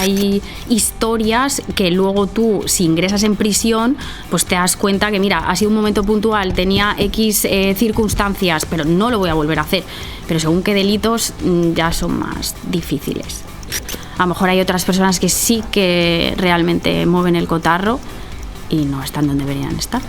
hay historias que luego tú, si ingresas en prisión, pues te das cuenta que, mira, ha sido un momento puntual, tenía X circunstancias, pero no lo voy a volver a hacer. Pero según qué delitos ya son más difíciles. A lo mejor hay otras personas que sí que realmente mueven el cotarro y no están donde deberían estar.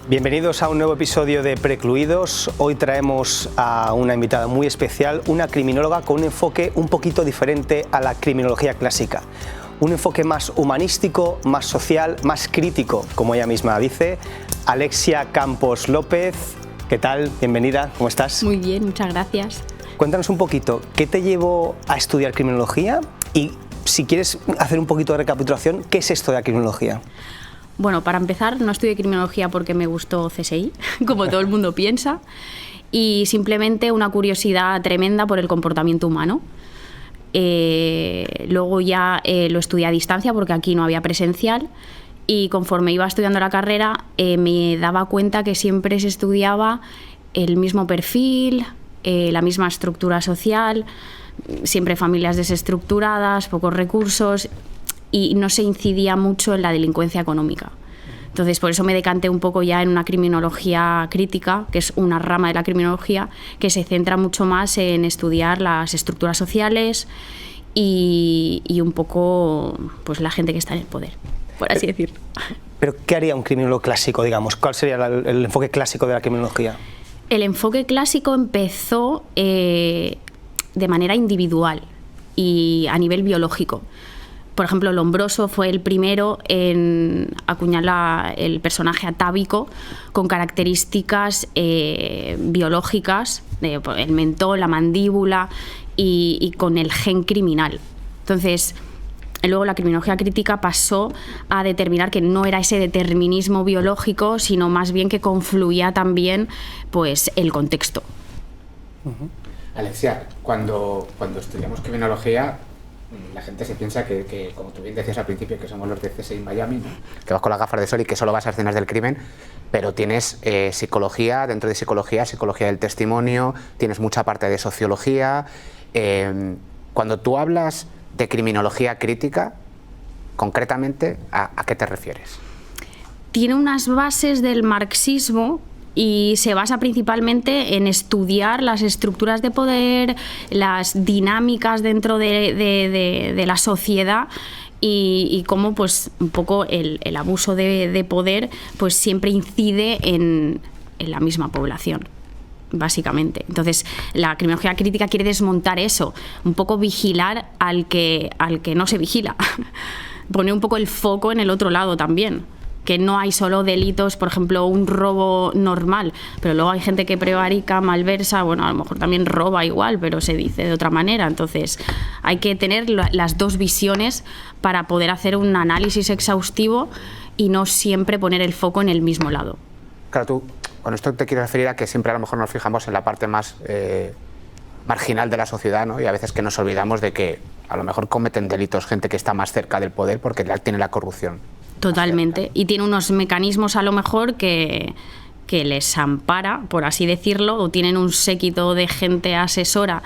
Bienvenidos a un nuevo episodio de Precluidos. Hoy traemos a una invitada muy especial, una criminóloga con un enfoque un poquito diferente a la criminología clásica. Un enfoque más humanístico, más social, más crítico, como ella misma dice. Alexia Campos López, ¿qué tal? Bienvenida, ¿cómo estás? Muy bien, muchas gracias. Cuéntanos un poquito, ¿qué te llevó a estudiar criminología? Y si quieres hacer un poquito de recapitulación, ¿qué es esto de la criminología? Bueno, para empezar, no estudié criminología porque me gustó CSI, como todo el mundo piensa, y simplemente una curiosidad tremenda por el comportamiento humano. Luego ya lo estudié a distancia porque aquí no había presencial, y conforme iba estudiando la carrera me daba cuenta que siempre se estudiaba el mismo perfil, la misma estructura social, siempre familias desestructuradas, pocos recursos, y no se incidía mucho en la delincuencia económica. Entonces, por eso me decanté un poco ya en una criminología crítica, que es una rama de la criminología que se centra mucho más en estudiar las estructuras sociales y un poco pues la gente que está en el poder, por así decirlo. ¿Pero qué haría un criminólogo clásico, digamos? ¿Cuál sería el enfoque clásico de la criminología? El enfoque clásico empezó de manera individual y a nivel biológico. Por ejemplo, Lombroso fue el primero en acuñar el personaje atávico con características biológicas, el mentón, la mandíbula y con el gen criminal. Entonces, luego la criminología crítica pasó a determinar que no era ese determinismo biológico, sino más bien que confluía también pues, el contexto. Alexia, cuando estudiamos criminología, la gente se piensa que, como tú bien decías al principio, que somos los de CSI Miami, ¿no? Que vas con las gafas de sol y que solo vas a escenas del crimen, pero tienes psicología, dentro de psicología del testimonio, tienes mucha parte de sociología. Cuando tú hablas de criminología crítica, concretamente, ¿a qué te refieres? Tiene unas bases del marxismo y se basa principalmente en estudiar las estructuras de poder, las dinámicas dentro de la sociedad y cómo pues, un poco el abuso de poder pues, siempre incide en la misma población, básicamente. Entonces, la criminología crítica quiere desmontar eso, un poco vigilar al que no se vigila, poner un poco el foco en el otro lado también. Que no hay solo delitos, por ejemplo, un robo normal, pero luego hay gente que prevarica, malversa, bueno, a lo mejor también roba igual, pero se dice de otra manera. Entonces, hay que tener las dos visiones para poder hacer un análisis exhaustivo y no siempre poner el foco en el mismo lado. Claro, tú, con esto te quiero referir a que siempre a lo mejor nos fijamos en la parte más marginal de la sociedad, ¿no? Y a veces que nos olvidamos de que a lo mejor cometen delitos gente que está más cerca del poder porque tiene la corrupción. Totalmente, y tiene unos mecanismos a lo mejor que les ampara, por así decirlo, o tienen un séquito de gente asesora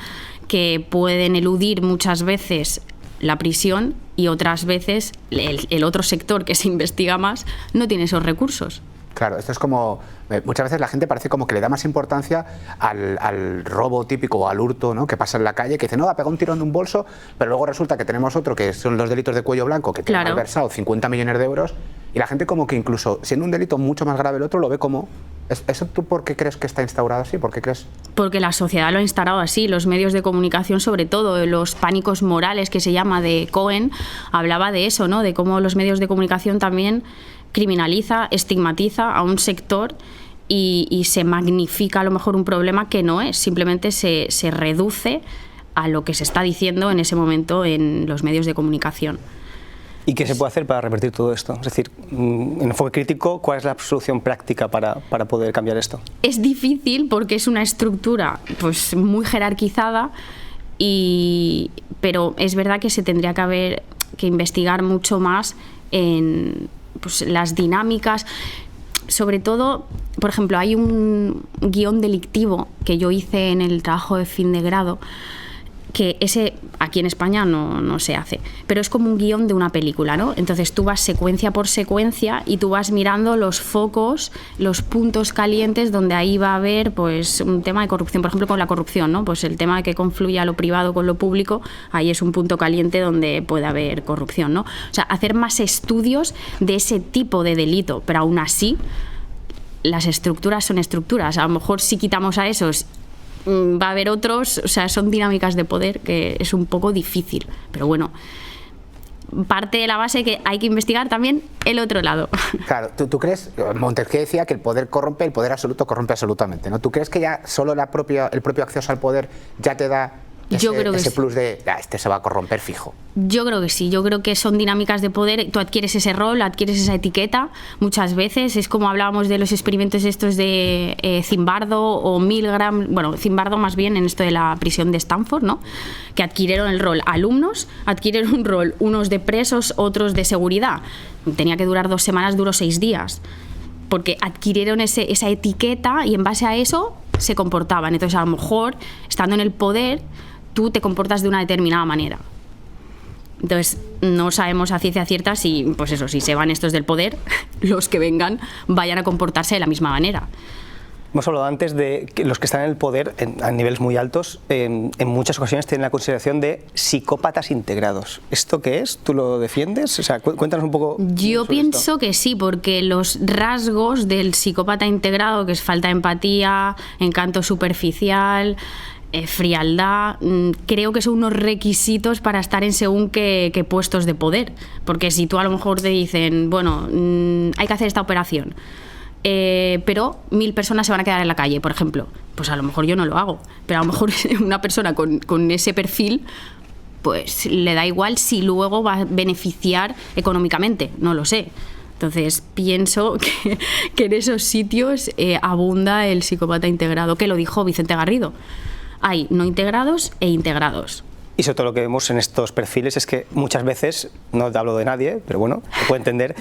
que pueden eludir muchas veces la prisión y otras veces el otro sector que se investiga más no tiene esos recursos. Claro, esto es como, muchas veces la gente parece como que le da más importancia al robo típico o al hurto, ¿no? Que pasa en la calle, que dice, no, ha pegado un tirón de un bolso, pero luego resulta que tenemos otro que son los delitos de cuello blanco, que tiene malversado 50 millones de euros, y la gente como que incluso siendo un delito mucho más grave el otro, lo ve como... ¿Eso tú por qué crees que está instaurado así? ¿Por qué crees? Porque la sociedad lo ha instaurado así, los medios de comunicación sobre todo, los pánicos morales que se llama de Cohen, hablaba de eso, ¿no? De cómo los medios de comunicación también criminaliza, estigmatiza a un sector y se magnifica a lo mejor un problema que no es, simplemente se reduce a lo que se está diciendo en ese momento en los medios de comunicación. ¿Y qué se puede hacer para revertir todo esto? Es decir, en enfoque crítico, ¿cuál es la solución práctica para poder cambiar esto? Es difícil porque es una estructura pues, muy jerarquizada, pero es verdad que se tendría que investigar mucho más en pues, las dinámicas. sobre todo, por ejemplo, hay un guión delictivo que yo hice en el trabajo de fin de grado, que ese aquí en España no se hace, pero es como un guión de una película, ¿no? Entonces tú vas secuencia por secuencia y tú vas mirando los focos, los puntos calientes donde ahí va a haber pues un tema de corrupción, por ejemplo con la corrupción, ¿no? Pues el tema de que confluya lo privado con lo público, ahí es un punto caliente donde puede haber corrupción, ¿no? O sea, hacer más estudios de ese tipo de delito, pero aún así las estructuras son estructuras. A lo mejor si quitamos a esos va a haber otros, o sea, son dinámicas de poder que es un poco difícil, pero bueno, parte de la base que hay que investigar también el otro lado. Claro, ¿tú crees? Montesquieu decía que el poder corrompe, el poder absoluto corrompe absolutamente, ¿no? ¿Tú crees que ya solo el propio acceso al poder ya te da ese plus de este se va a corromper fijo? Yo creo que sí, yo creo que son dinámicas de poder, tú adquieres ese rol, adquieres esa etiqueta, muchas veces es como hablábamos de los experimentos estos de Zimbardo o Milgram, bueno, Zimbardo más bien en esto de la prisión de Stanford, ¿no? Que adquirieron el rol alumnos, adquirieron un rol unos de presos, otros de seguridad, tenía que durar 2 semanas, duró 6 días, porque adquirieron esa etiqueta y en base a eso se comportaban, entonces a lo mejor estando en el poder tú te comportas de una determinada manera. Entonces, no sabemos a ciencia cierta si, pues eso, si se van estos del poder, los que vengan vayan a comportarse de la misma manera. Hemos hablado antes de que los que están en el poder a niveles muy altos, en muchas ocasiones tienen la consideración de psicópatas integrados. ¿Esto qué es? ¿Tú lo defiendes? O sea, cuéntanos un poco. Yo pienso que sí, porque los rasgos del psicópata integrado, que es falta de empatía, encanto superficial, frialdad, creo que son unos requisitos para estar en según qué puestos de poder, porque si tú a lo mejor te dicen, bueno, hay que hacer esta operación, pero 1000 personas se van a quedar en la calle, por ejemplo, pues a lo mejor yo no lo hago, pero a lo mejor una persona con ese perfil pues le da igual si luego va a beneficiar económicamente, no lo sé. Entonces pienso que en esos sitios abunda el psicópata integrado, que lo dijo Vicente Garrido. Hay no integrados e integrados. Y sobre todo lo que vemos en estos perfiles es que muchas veces, no te hablo de nadie, pero bueno, se puede entender,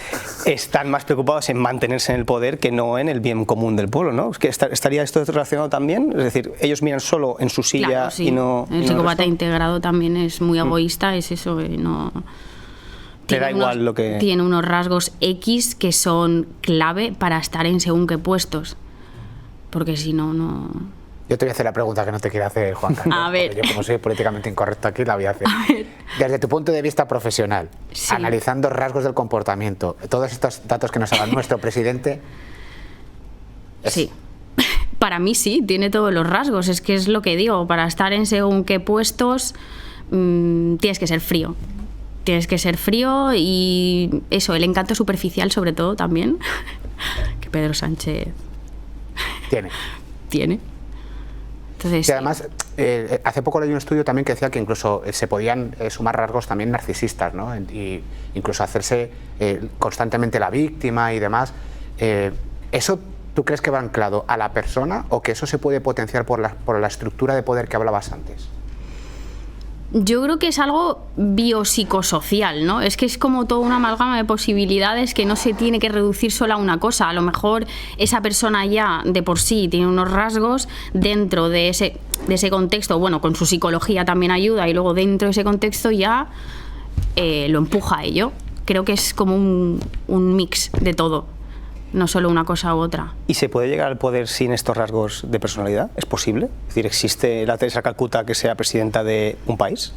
están más preocupados en mantenerse en el poder que no en el bien común del pueblo, ¿no? Es que ¿estaría esto relacionado también? Es decir, ellos miran solo en su silla, claro, sí. Y no... El psicópata integrado también es muy egoísta, es eso, no... Le da igual lo que... Tiene unos rasgos X que son clave para estar en según qué puestos, porque si no, no... Yo te voy a hacer la pregunta que no te quiero hacer, Juan Carlos. A ver. Yo, como soy políticamente incorrecto aquí, la voy a hacer. Desde tu punto de vista profesional, sí, analizando rasgos del comportamiento, todos estos datos que nos ha dado nuestro presidente... Sí. Para mí sí, tiene todos los rasgos. Es que es lo que digo, para estar en según qué puestos tienes que ser frío. Tienes que ser frío y eso, el encanto superficial sobre todo también, que Pedro Sánchez tiene. Entonces, y además, hace poco leí un estudio también que decía que incluso se podían sumar rasgos también narcisistas, ¿no? Y incluso hacerse constantemente la víctima y demás. ¿Eso tú crees que va anclado a la persona o que eso se puede potenciar por la estructura de poder que hablabas antes? Yo creo que es algo biopsicosocial, ¿no? Es que es como toda una amalgama de posibilidades que no se tiene que reducir solo a una cosa. A lo mejor esa persona ya de por sí tiene unos rasgos dentro de ese contexto, bueno, con su psicología también ayuda, y luego dentro de ese contexto ya lo empuja a ello. Creo que es como un mix de todo, no solo una cosa u otra. ¿Y se puede llegar al poder sin estos rasgos de personalidad? ¿Es posible? Es decir, ¿existe la Teresa Calcuta que sea presidenta de un país?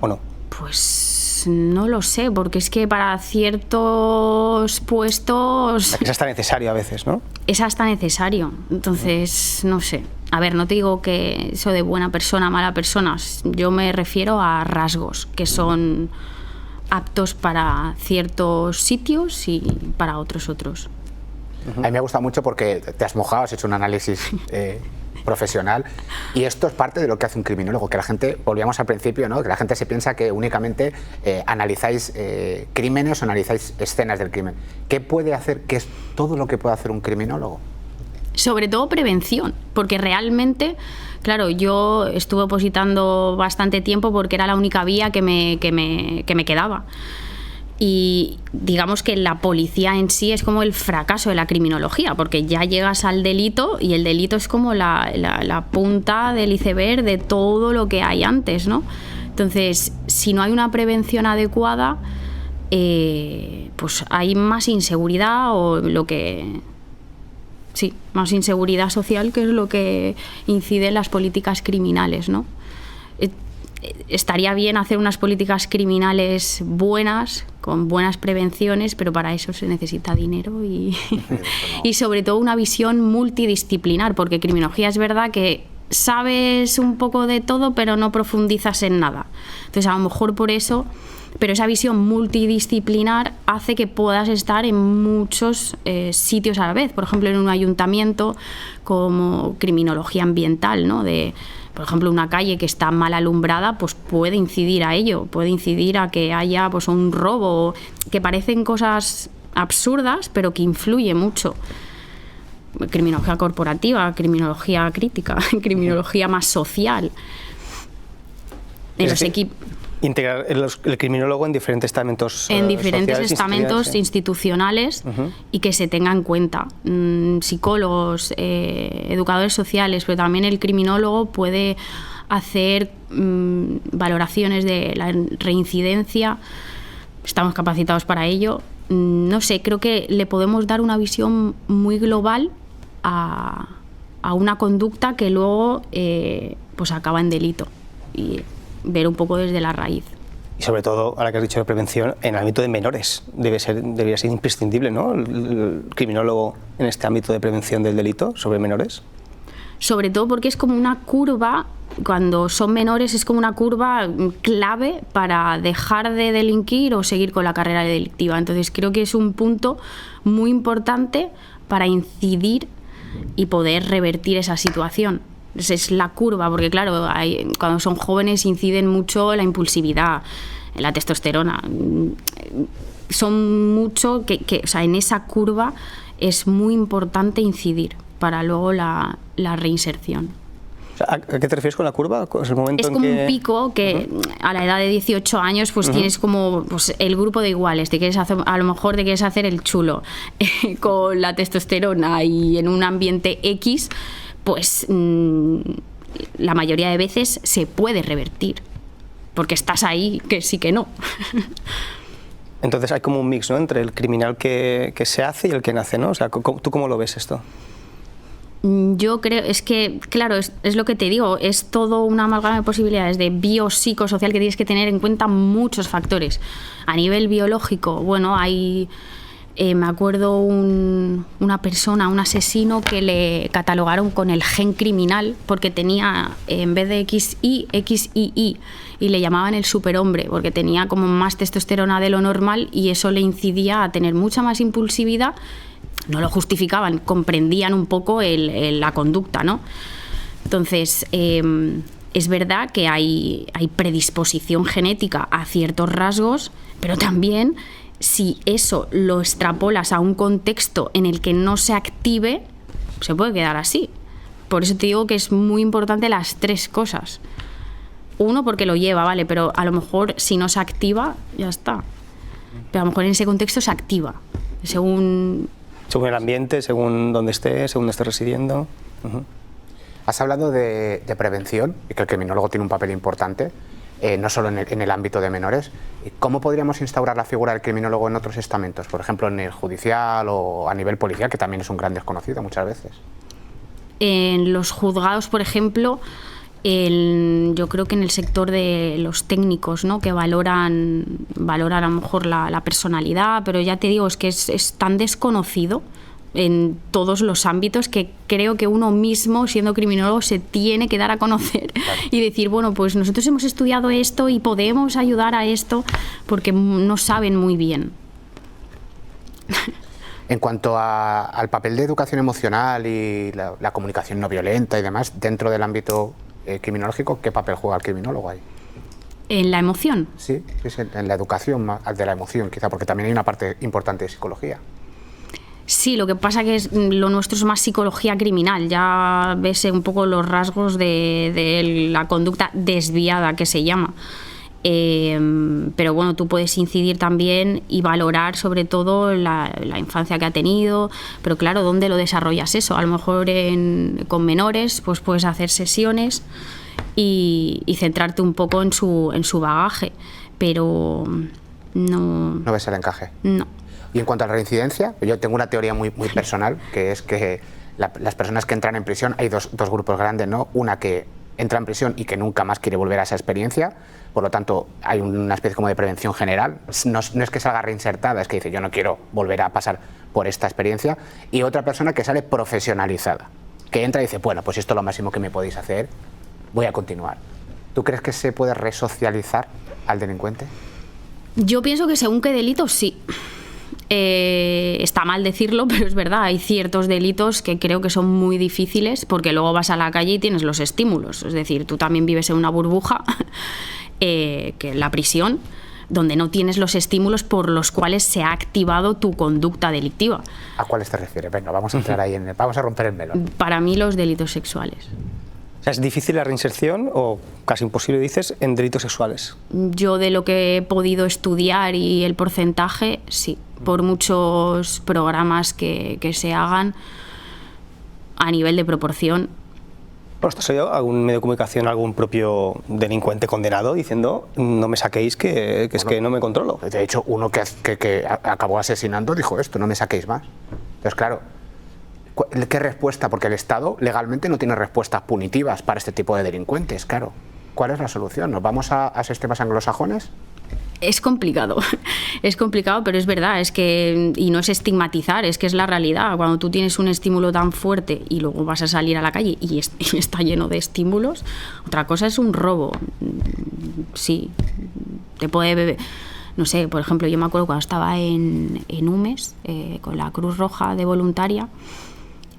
¿O no? Pues no lo sé, porque es que para ciertos puestos... Es hasta necesario a veces, ¿no? Es hasta necesario, entonces no sé. A ver, no te digo que eso de buena persona, mala persona, yo me refiero a rasgos que son aptos para ciertos sitios y para otros. A mí me gusta mucho porque te has mojado, has hecho un análisis profesional, y esto es parte de lo que hace un criminólogo, que la gente, volvíamos al principio, ¿no? Que la gente se piensa que únicamente analizáis crímenes o analizáis escenas del crimen. ¿Qué puede hacer? ¿Qué es todo lo que puede hacer un criminólogo? Sobre todo prevención, porque realmente, claro, yo estuve opositando bastante tiempo porque era la única vía que me quedaba. Y digamos que la policía en sí es como el fracaso de la criminología, porque ya llegas al delito y el delito es como la punta del iceberg de todo lo que hay antes, ¿no? Entonces, si no hay una prevención adecuada, pues hay más inseguridad más inseguridad social, que es lo que incide en las políticas criminales, ¿no? Estaría bien hacer unas políticas criminales buenas, con buenas prevenciones, pero para eso se necesita dinero y sobre todo una visión multidisciplinar, porque criminología es verdad que sabes un poco de todo, pero no profundizas en nada. Entonces, a lo mejor por eso, pero esa visión multidisciplinar hace que puedas estar en muchos sitios a la vez. Por ejemplo, en un ayuntamiento, como criminología ambiental, ¿no? Por ejemplo, una calle que está mal alumbrada, pues puede incidir a ello, puede incidir a que haya pues un robo, que parecen cosas absurdas, pero que influye mucho. Criminología corporativa, criminología crítica, criminología más social. En los equipos. Integrar el criminólogo en diferentes estamentos en diferentes sociales, estamentos institucionales y que se tenga en cuenta. Psicólogos, educadores sociales, pero también el criminólogo puede hacer valoraciones de la reincidencia. Estamos capacitados para ello. No sé, creo que le podemos dar una visión muy global a una conducta que luego pues acaba en delito, y ver un poco desde la raíz. Y sobre todo, ahora que has dicho de prevención, en el ámbito de menores, debería ser imprescindible, ¿no? El criminólogo en este ámbito de prevención del delito sobre menores. Sobre todo porque es como una curva, cuando son menores es como una curva clave para dejar de delinquir o seguir con la carrera delictiva. Entonces creo que es un punto muy importante para incidir y poder revertir esa situación. Es la curva, porque claro, cuando son jóvenes inciden mucho la impulsividad, la testosterona. Son mucho o sea, en esa curva es muy importante incidir para luego la reinserción. ¿A qué te refieres con la curva? ¿Es el momento es como un pico que a la edad de 18 años pues tienes como pues, el grupo de iguales, a lo mejor te quieres hacer el chulo con la testosterona y en un ambiente X, pues la mayoría de veces se puede revertir, porque estás ahí, que sí que no. Entonces hay como un mix, ¿no?, entre el criminal que se hace y el que nace, ¿no? O sea, ¿tú cómo lo ves esto? Yo creo, es que, claro, es lo que te digo, es todo una amalgama de posibilidades de biopsicosocial que tienes que tener en cuenta muchos factores. A nivel biológico, bueno, hay... me acuerdo una persona, un asesino, que le catalogaron con el gen criminal porque tenía, en vez de XY, XIY, y le llamaban el superhombre porque tenía como más testosterona de lo normal y eso le incidía a tener mucha más impulsividad. No lo justificaban, comprendían un poco la conducta, ¿no? Entonces, es verdad que hay predisposición genética a ciertos rasgos, pero también... si eso lo extrapolas a un contexto en el que no se active, se puede quedar así. Por eso te digo que es muy importante las tres cosas. Uno, porque lo lleva, vale, pero a lo mejor si no se activa, ya está. Pero a lo mejor en ese contexto se activa, según el ambiente, según dónde esté residiendo. Has hablado de prevención y que el criminólogo tiene un papel importante. No solo en el ámbito de menores. ¿Cómo podríamos instaurar la figura del criminólogo en otros estamentos? Por ejemplo, en el judicial o a nivel policial, que también es un gran desconocido muchas veces. En los juzgados, por ejemplo, yo creo que en el sector de los técnicos, ¿no?, que valoran a lo mejor la personalidad, pero ya te digo, es que es tan desconocido en todos los ámbitos que creo que uno mismo, siendo criminólogo, se tiene que dar a conocer, claro, y decir, bueno, pues nosotros hemos estudiado esto y podemos ayudar a esto, porque no saben muy bien. En cuanto al papel de educación emocional y la comunicación no violenta y demás, dentro del ámbito criminológico, ¿qué papel juega el criminólogo ahí? ¿En la emoción? Sí, en la educación de la emoción, quizá, porque también hay una parte importante de psicología. Sí, lo que pasa que lo nuestro es más psicología criminal, ya ves un poco los rasgos de la conducta desviada, que se llama. Pero bueno, tú puedes incidir también y valorar sobre todo la infancia que ha tenido, pero claro, ¿dónde lo desarrollas eso? A lo mejor con menores pues puedes hacer sesiones y centrarte un poco en su bagaje, pero no ves el encaje. No. Y en cuanto a la reincidencia, yo tengo una teoría muy personal, que es que las personas que entran en prisión, hay dos grupos grandes, ¿no? Una que entra en prisión y que nunca más quiere volver a esa experiencia, por lo tanto hay una especie como de prevención general, no es que salga reinsertada, es que dice yo no quiero volver a pasar por esta experiencia, y otra persona que sale profesionalizada, que entra y dice, bueno, pues esto es lo máximo que me podéis hacer, voy a continuar. ¿Tú crees que se puede resocializar al delincuente? Yo pienso que según qué delitos sí. Está mal decirlo, pero es verdad, hay ciertos delitos que creo que son muy difíciles porque luego vas a la calle y tienes los estímulos, es decir, tú también vives en una burbuja, que es la prisión, donde no tienes los estímulos por los cuales se ha activado tu conducta delictiva. ¿A cuáles te refieres? Venga, vamos a entrar ahí, vamos a romper el melón. Para mí los delitos sexuales. O sea, ¿es difícil la reinserción o casi imposible, dices, en delitos sexuales? Yo de lo que he podido estudiar y el porcentaje, sí. Por muchos programas que se hagan a nivel de proporción. Bueno, ¿has oído algún medio de comunicación, algún propio delincuente condenado diciendo no me saquéis que es que no me controlo? De hecho, uno que acabó asesinando dijo esto, no me saquéis más. Entonces, claro, ¿qué respuesta? Porque el Estado legalmente no tiene respuestas punitivas para este tipo de delincuentes, claro. ¿Cuál es la solución? ¿Nos vamos a sistemas anglosajones? Es complicado, pero es verdad, es que, y no es estigmatizar, es que es la realidad. Cuando tú tienes un estímulo tan fuerte y luego vas a salir a la calle y está lleno de estímulos, otra cosa es un robo. Sí, te puede, no sé, por ejemplo, yo me acuerdo cuando estaba en Umes, con la Cruz Roja de voluntaria,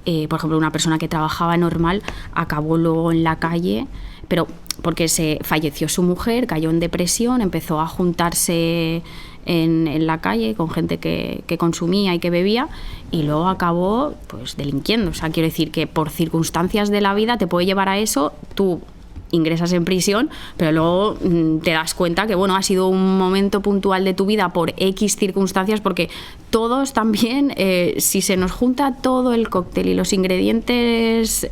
por ejemplo, una persona que trabajaba normal acabó luego en la calle, pero porque falleció su mujer, cayó en depresión, empezó a juntarse en la calle con gente que consumía y que bebía y luego acabó pues delinquiendo. O sea, quiero decir que por circunstancias de la vida te puede llevar a eso, tú ingresas en prisión, pero luego te das cuenta que bueno, ha sido un momento puntual de tu vida por X circunstancias, porque todos también, si se nos junta todo el cóctel y los ingredientes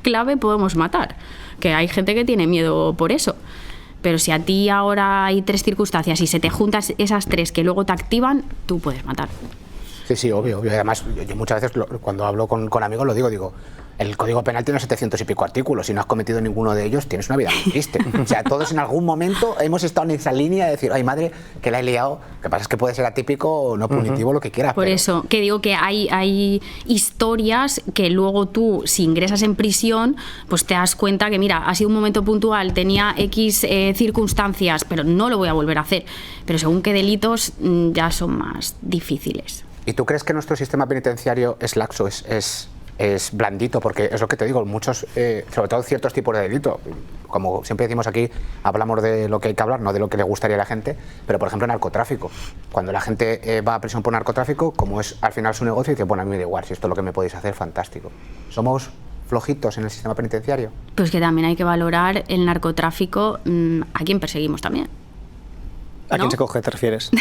clave, podemos matar. Que hay gente que tiene miedo por eso. Pero si a ti ahora hay 3 circunstancias y se te juntan esas 3 que luego te activan, tú puedes matar. Sí, obvio. Además, yo muchas veces cuando hablo con amigos lo digo, el Código Penal tiene 700 y pico artículos, si no has cometido ninguno de ellos tienes una vida muy triste. O sea, todos en algún momento hemos estado en esa línea de decir, ay madre, que la he liado, lo que pasa es que puede ser atípico o no punitivo, lo que quieras. Por eso, que digo que hay historias que luego tú, si ingresas en prisión, pues te das cuenta que mira, ha sido un momento puntual, tenía X circunstancias, pero no lo voy a volver a hacer. Pero según qué delitos ya son más difíciles. ¿Y tú crees que nuestro sistema penitenciario es laxo, es blandito? Porque es lo que te digo, muchos, sobre todo ciertos tipos de delito, como siempre decimos aquí, hablamos de lo que hay que hablar, no de lo que le gustaría a la gente, pero por ejemplo narcotráfico. Cuando la gente va a prisión por narcotráfico, como es al final su negocio, dice, bueno, a mí me da igual, si esto es lo que me podéis hacer, fantástico. ¿Somos flojitos en el sistema penitenciario? Pues que también hay que valorar el narcotráfico a quien perseguimos también. ¿A quién se coge, te refieres?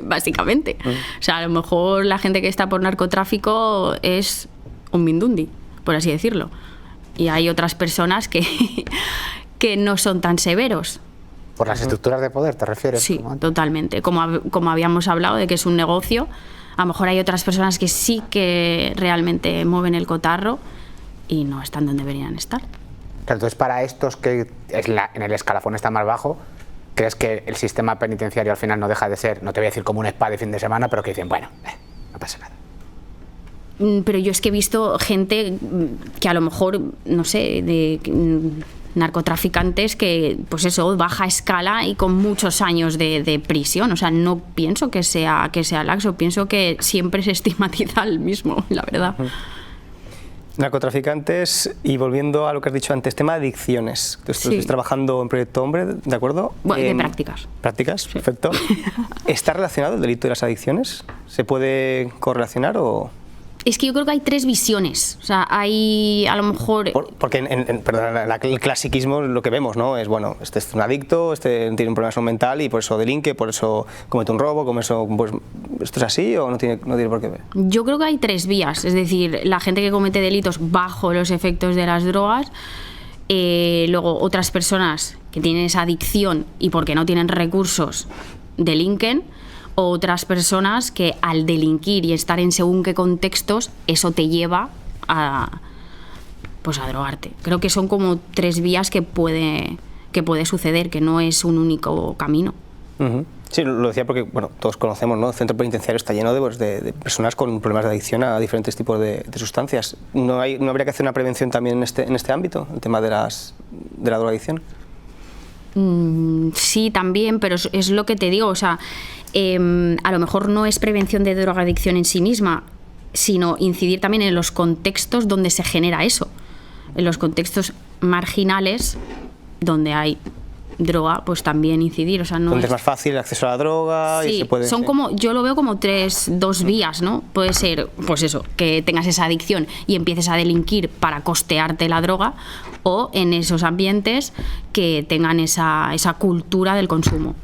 Básicamente. O sea, a lo mejor la gente que está por narcotráfico es un mindundi, por así decirlo. Y hay otras personas que no son tan severos. ¿Por las estructuras de poder te refieres? Sí, totalmente. Como habíamos hablado de que es un negocio, a lo mejor hay otras personas que sí que realmente mueven el cotarro y no están donde deberían estar. Entonces, para estos que en el escalafón está más bajo, ¿crees que el sistema penitenciario al final no deja de ser, no te voy a decir como un spa de fin de semana, pero que dicen, bueno, no pasa nada? Pero yo es que he visto gente que a lo mejor, no sé, de narcotraficantes que, pues eso, baja escala y con muchos años de prisión. O sea, no pienso que sea laxo, pienso que siempre se estigmatiza al mismo, la verdad. Narcotraficantes, y volviendo a lo que has dicho antes, tema de adicciones. Tú estás trabajando en Proyecto Hombre, ¿de acuerdo? Bueno, de prácticas. ¿Prácticas? Sí. Perfecto. ¿Está relacionado el delito de las adicciones? ¿Se puede correlacionar o...? Es que yo creo que hay tres visiones, o sea, hay a lo mejor... Porque el clasiquismo lo que vemos, ¿no? Es, bueno, este es un adicto, este tiene un problema de salud mental y por eso delinque, por eso comete un robo, como eso, pues, ¿esto es así o no tiene por qué ver? Yo creo que hay tres vías, es decir, la gente que comete delitos bajo los efectos de las drogas, luego otras personas que tienen esa adicción y porque no tienen recursos delinquen, otras personas que al delinquir y estar en según qué contextos, eso te lleva a drogarte. Creo que son como tres vías que puede suceder, que no es un único camino. Uh-huh. Sí, lo decía porque, bueno, todos conocemos, ¿no? El centro penitenciario está lleno de personas con problemas de adicción a diferentes tipos de sustancias. ¿No habría que hacer una prevención también en este ámbito, el tema de la drogadicción? Sí, también, pero es lo que te digo, o sea, a lo mejor no es prevención de drogadicción en sí misma, sino incidir también en los contextos donde se genera eso, en los contextos marginales donde hay droga, pues también incidir, o sea, no donde es más fácil el acceso a la droga. Sí, y se puede, son como, yo lo veo como dos vías, ¿no? Puede ser, pues eso, que tengas esa adicción y empieces a delinquir para costearte la droga, o en esos ambientes que tengan esa cultura del consumo.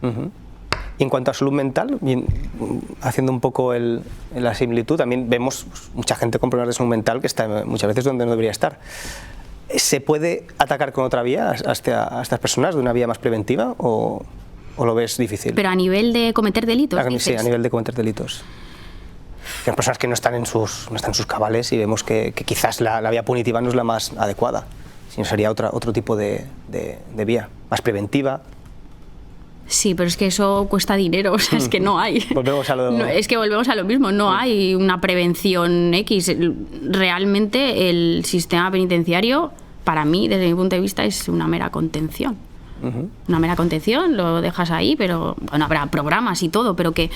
Uh-huh. Y en cuanto a salud mental, haciendo un poco la similitud, también vemos mucha gente con problemas de salud mental que está muchas veces donde no debería estar. ¿Se puede atacar con otra vía a estas personas, de una vía más preventiva, o lo ves difícil? Pero a nivel de cometer delitos, Sí, a nivel de cometer delitos. Hay personas que no están en sus cabales y vemos que quizás la vía punitiva no es la más adecuada, sino sería otro tipo de vía, más preventiva. Sí, pero es que eso cuesta dinero, o sea, es que no hay. Volvemos a lo... es que volvemos a lo mismo, no hay una prevención X. Realmente el sistema penitenciario, para mí, desde mi punto de vista, es una mera contención. Uh-huh. Una mera contención, lo dejas ahí, pero bueno, habrá programas y todo, pero que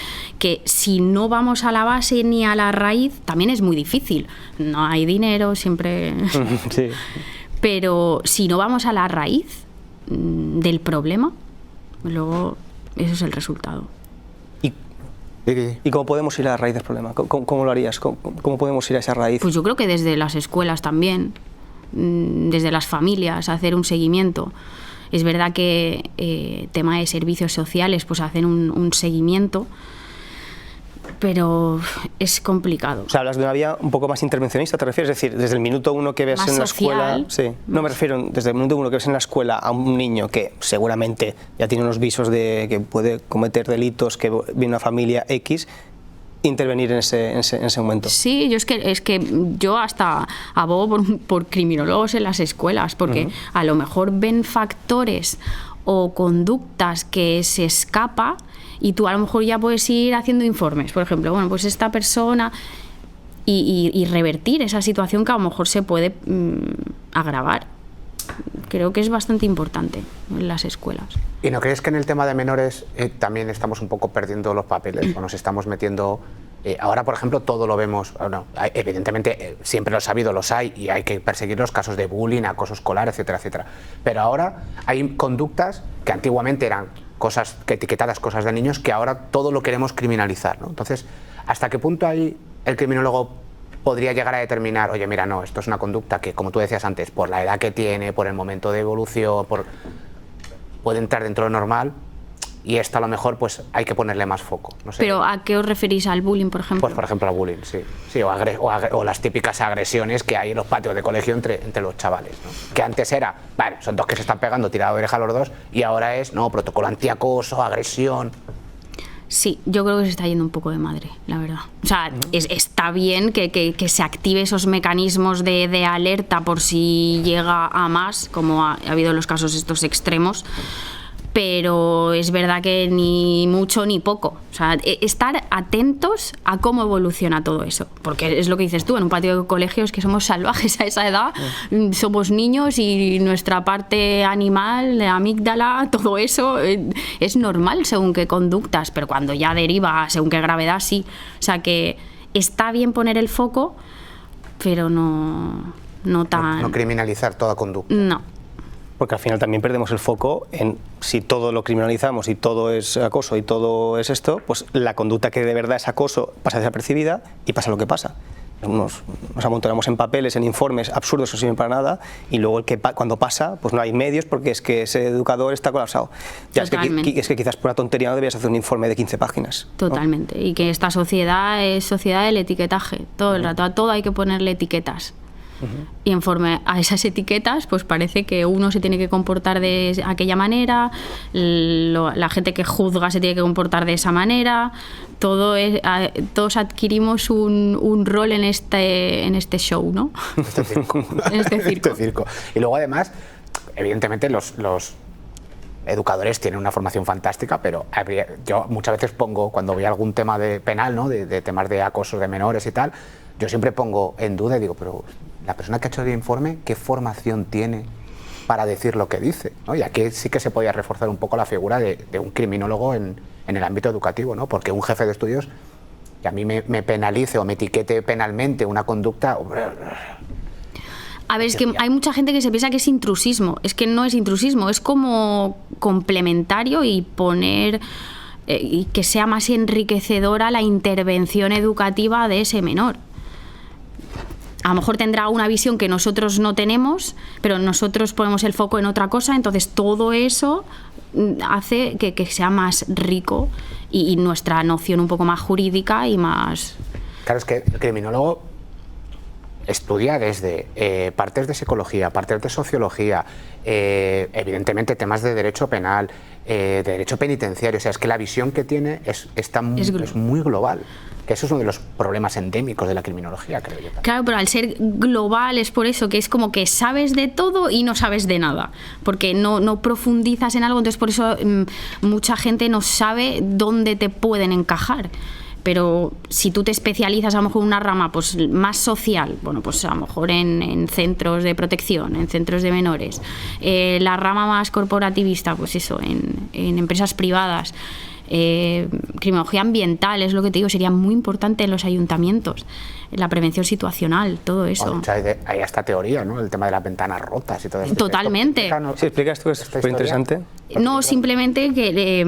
si no vamos a la base ni a la raíz, también es muy difícil. No hay dinero, siempre... Sí. Pero si no vamos a la raíz del problema, luego ese es el resultado. ¿Y cómo podemos ir a la raíz del problema? ¿Cómo lo harías? ¿Cómo podemos ir a esa raíz? Pues yo creo que desde las escuelas también, desde las familias, hacer un seguimiento. Es verdad que tema de servicios sociales, pues hacen un seguimiento, pero es complicado. O sea, hablas de una vía un poco más intervencionista, ¿te refieres? Es decir, desde el minuto uno que ves más en la social, escuela... Sí, no me refiero, desde el minuto uno que ves en la escuela a un niño que seguramente ya tiene unos visos de que puede cometer delitos, que viene una familia X, intervenir en ese momento. Sí, es que yo hasta abogo por criminólogos en las escuelas, porque a lo mejor ven factores o conductas que se escapa y tú a lo mejor ya puedes ir haciendo informes, por ejemplo, bueno, pues esta persona y revertir esa situación que a lo mejor se puede agravar. Creo que es bastante importante en las escuelas. ¿Y no crees que en el tema de menores también estamos un poco perdiendo los papeles o nos estamos metiendo... ahora, por ejemplo, todo lo vemos, bueno, evidentemente siempre los ha habido, los hay y hay que perseguir los casos de bullying, acoso escolar, etcétera, etcétera. Pero ahora hay conductas que antiguamente eran cosas etiquetadas, cosas de niños, que ahora todo lo queremos criminalizar, ¿no? Entonces, ¿hasta qué punto ahí el criminólogo podría llegar a determinar, oye, mira, no, esto es una conducta que, como tú decías antes, por la edad que tiene, por el momento de evolución, puede entrar dentro de lo normal, y esto a lo mejor pues hay que ponerle más foco? No sé. ¿Pero a qué os referís? ¿Al bullying, por ejemplo? Pues por ejemplo al bullying, sí, o las típicas agresiones que hay en los patios de colegio entre los chavales, ¿no? Que antes era, vale, son dos que se están pegando, tirado de oreja los dos, y ahora es, no, protocolo antiacoso, agresión... Sí, yo creo que se está yendo un poco de madre, la verdad. O sea, está bien que se active esos mecanismos de alerta por si llega a más, como ha habido en los casos estos extremos, pero es verdad que ni mucho ni poco. O sea, estar atentos a cómo evoluciona todo eso, porque es lo que dices tú, en un patio de colegios que somos salvajes a esa edad, somos niños y nuestra parte animal, la amígdala, todo eso es normal según qué conductas, pero cuando ya deriva según qué gravedad, sí. O sea que está bien poner el foco, pero no tan... No criminalizar toda conducta. No. Porque al final también perdemos el foco en si todo lo criminalizamos y todo es acoso y todo es esto, pues la conducta que de verdad es acoso pasa desapercibida y pasa lo que pasa. nos amontonamos en papeles, en informes absurdos que no sirven para nada, y luego cuando pasa, pues no hay medios porque es que ese educador está colapsado. Ya es que quizás por una tontería no debías hacer un informe de 15 páginas. Totalmente, ¿no? Y que esta sociedad es sociedad del etiquetaje, todo el rato, a todo hay que ponerle etiquetas. Y en forma a esas etiquetas, pues parece que uno se tiene que comportar de aquella manera, la gente que juzga se tiene que comportar de esa manera, todos adquirimos un rol en este show, ¿no? Este circo. En este circo. Y luego además, evidentemente los educadores tienen una formación fantástica, pero yo muchas veces pongo, cuando voy a algún tema de penal, ¿no? de temas de acoso de menores y tal, yo siempre pongo en duda y digo, pero la persona que ha hecho el informe, ¿qué formación tiene para decir lo que dice? ¿No? Y aquí sí que se podía reforzar un poco la figura de un criminólogo en el ámbito educativo, ¿no? Porque un jefe de estudios que a mí me penalice o me etiquete penalmente una conducta... A ver, es que hay mucha gente que se piensa que es intrusismo. Es que no es intrusismo, es como complementario y poner... y que sea más enriquecedora la intervención educativa de ese menor. A lo mejor tendrá una visión que nosotros no tenemos, pero nosotros ponemos el foco en otra cosa, entonces todo eso hace que sea más rico y nuestra noción un poco más jurídica y más... Claro, es que el criminólogo estudia desde partes de psicología, partes de sociología, evidentemente temas de derecho penal, de derecho penitenciario. O sea, es que la visión que tiene es muy global. Que eso es uno de los problemas endémicos de la criminología, creo yo. Claro, pero al ser global es por eso, que es como que sabes de todo y no sabes de nada, porque no profundizas en algo, entonces por eso mucha gente no sabe dónde te pueden encajar. Pero si tú te especializas a lo mejor en una rama pues más social, bueno, pues a lo mejor en centros de protección, en centros de menores, la rama más corporativista, pues eso, en empresas privadas, criminología ambiental, es lo que te digo, sería muy importante en los ayuntamientos, la prevención situacional, todo eso. O sea, hay hasta teoría, ¿no? El tema de las ventanas rotas y todo eso. Totalmente. ¿Sí explicas tú? Es súper interesante. No, simplemente que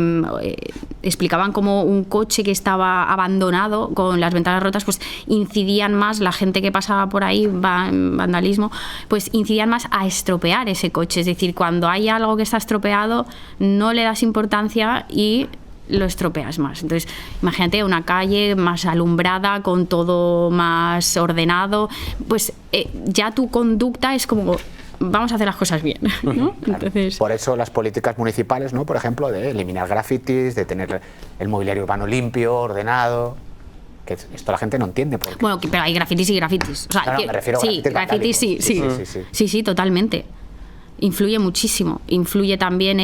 explicaban como un coche que estaba abandonado con las ventanas rotas, pues incidían más, la gente que pasaba por ahí, vandalismo, pues incidían más a estropear ese coche. Es decir, cuando hay algo que está estropeado, no le das importancia y lo estropeas más. Entonces, imagínate una calle más alumbrada, con todo más ordenado, pues ya tu conducta es como... vamos a hacer las cosas bien, ¿no? Entonces... Por eso las políticas municipales, ¿no? Por ejemplo, de eliminar grafitis, de tener el mobiliario urbano limpio, ordenado, que esto la gente no entiende. Porque... Bueno, pero hay grafitis y grafitis. O sea, me refiero a grafitis sí, totalmente. Influye muchísimo. Influye también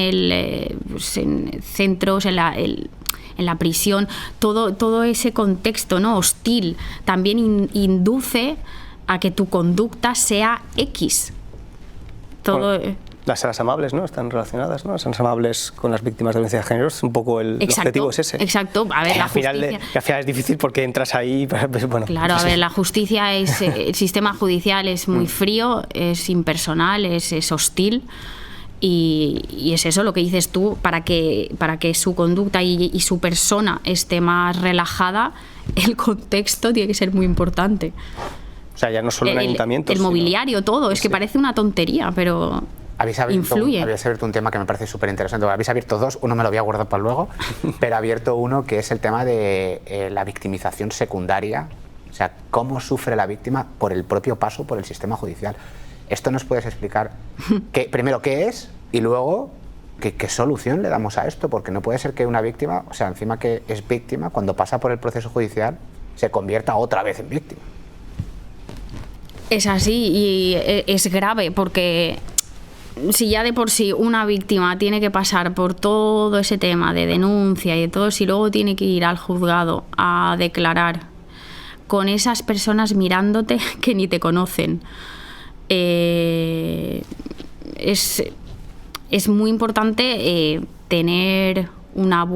pues en centros, en la prisión, todo ese contexto, ¿no? Hostil también induce a que tu conducta sea X. Todo... Bueno, las salas amables, ¿no? Están relacionadas, ¿no? Las salas amables con las víctimas de violencia de género, un poco el objetivo es ese. Exacto. A ver, al final es difícil porque entras ahí, pues, bueno. Claro, a ver, la justicia es... el sistema judicial es muy frío, es impersonal, es hostil. Y es eso lo que dices tú, para que su conducta y su persona esté más relajada, el contexto tiene que ser muy importante. O sea, ya no solo en ayuntamientos. El mobiliario, todo. Es que parece una tontería, pero influye. Habéis abierto un tema que me parece súper interesante. Habéis abierto dos, uno me lo voy a guardar para luego, pero he abierto uno que es el tema de la victimización secundaria. O sea, cómo sufre la víctima por el propio paso por el sistema judicial. ¿Esto nos puedes explicar primero qué es y luego qué solución le damos a esto? Porque no puede ser que una víctima, o sea, encima que es víctima, cuando pasa por el proceso judicial, se convierta otra vez en víctima. Es así y es grave porque si ya de por sí una víctima tiene que pasar por todo ese tema de denuncia y de todo, si luego tiene que ir al juzgado a declarar con esas personas mirándote que ni te conocen, es muy importante tener unas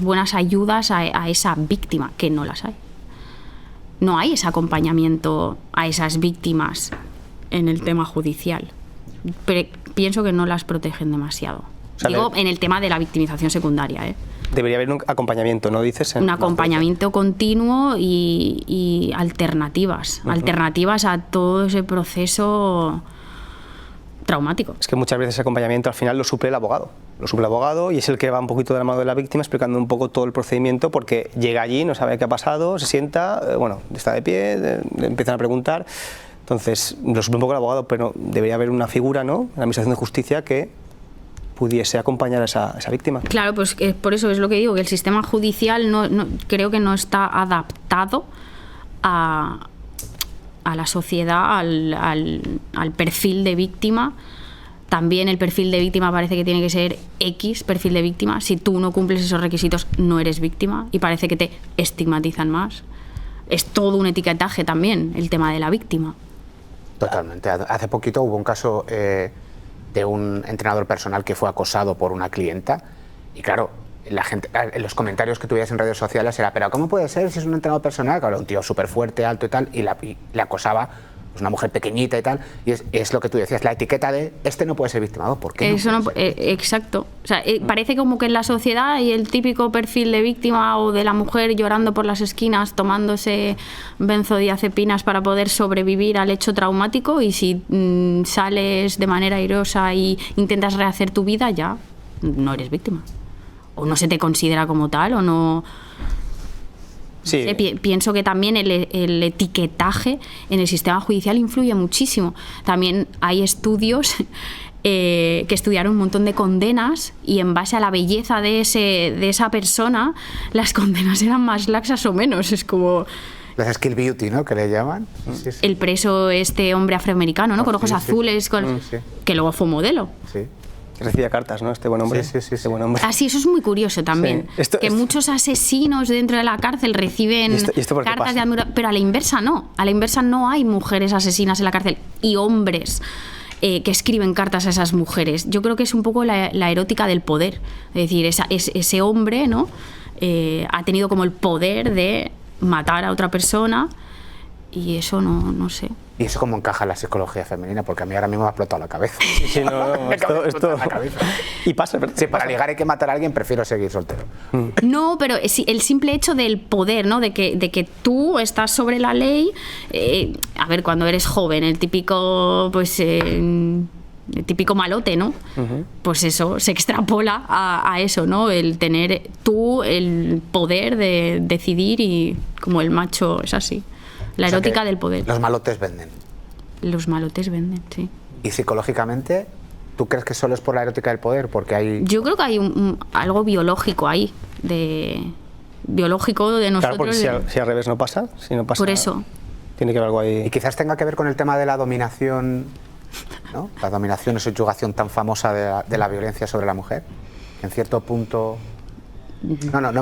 buenas ayudas a esa víctima, que no las hay. No hay ese acompañamiento a esas víctimas en el tema judicial. Pero pienso que no las protegen demasiado. Digo, en el tema de la victimización secundaria, Debería haber un acompañamiento, ¿no dices? Un acompañamiento continuo y alternativas. Alternativas a todo ese proceso traumático. Es que muchas veces ese acompañamiento al final lo suple el abogado. Lo suple el abogado y es el que va un poquito de la mano de la víctima explicando un poco todo el procedimiento, porque llega allí, no sabe qué ha pasado, se sienta, bueno, está de pie, le empiezan a preguntar. Entonces, lo suple un poco el abogado, pero debería haber una figura, ¿no?, en la Administración de Justicia que pudiese acompañar a esa víctima. Claro, pues por eso es lo que digo, que el sistema judicial creo que no está adaptado a la sociedad, al perfil de víctima. También el perfil de víctima parece que tiene que ser X perfil de víctima. Si tú no cumples esos requisitos, no eres víctima y parece que te estigmatizan más. Es todo un etiquetaje también, el tema de la víctima. Totalmente. Hace poquito hubo un caso de un entrenador personal que fue acosado por una clienta y claro, la gente, en los comentarios que tuvieras en redes sociales era, pero ¿cómo puede ser si es un entrenador personal? Claro, un tío súper fuerte, alto y tal, y le acosaba, pues una mujer pequeñita y tal, y es lo que tú decías, la etiqueta de este no puede ser victimado. ¿Por qué? Eso exacto. O sea, parece como que en la sociedad hay el típico perfil de víctima o de la mujer llorando por las esquinas, tomándose benzodiazepinas para poder sobrevivir al hecho traumático, y si sales de manera airosa y intentas rehacer tu vida, ya no eres víctima. O no se te considera como tal, o no... Sí. Pienso que también el etiquetaje en el sistema judicial influye muchísimo. También hay estudios que estudiaron un montón de condenas y en base a la belleza de esa persona, las condenas eran más laxas o menos. Es como... Las skill beauty, ¿no?, que le llaman. Sí, sí. El preso, este hombre afroamericano, ¿no?, con ojos azules, que luego fue modelo. Sí. Recibía cartas, ¿no?, este buen hombre. Sí. Este buen hombre. Ah, sí, eso es muy curioso también. Sí. Muchos asesinos dentro de la cárcel reciben esto cartas de admiración, pero a la inversa no. A la inversa no hay mujeres asesinas en la cárcel y hombres que escriben cartas a esas mujeres. Yo creo que es un poco la erótica del poder. Es decir, ese hombre, ¿no?, ha tenido como el poder de matar a otra persona, y eso no sé. ¿Y eso cómo encaja en la psicología femenina? Porque a mí ahora mismo me ha explotado la cabeza. Sí, no, esto... Y pasa, ¿verdad? Si para ligar hay que matar a alguien, prefiero seguir soltero. No, pero el simple hecho del poder, ¿no?, de que tú estás sobre la ley. A ver, cuando eres joven, el típico, pues... el típico malote, ¿no? Pues eso, se extrapola a eso, ¿no? El tener tú el poder de decidir, y como el macho es así. La erótica del poder. Los malotes venden. Los malotes venden, sí. ¿Y psicológicamente, tú crees que solo es por la erótica del poder? Porque hay... Yo creo que hay algo biológico ahí, biológico de nosotros. Claro, porque si al revés no pasa, si no pasa... Por eso. Tiene que haber algo ahí... Y quizás tenga que ver con el tema de la dominación, ¿no? La dominación, esa subyugación tan famosa de la violencia sobre la mujer, que en cierto punto... No la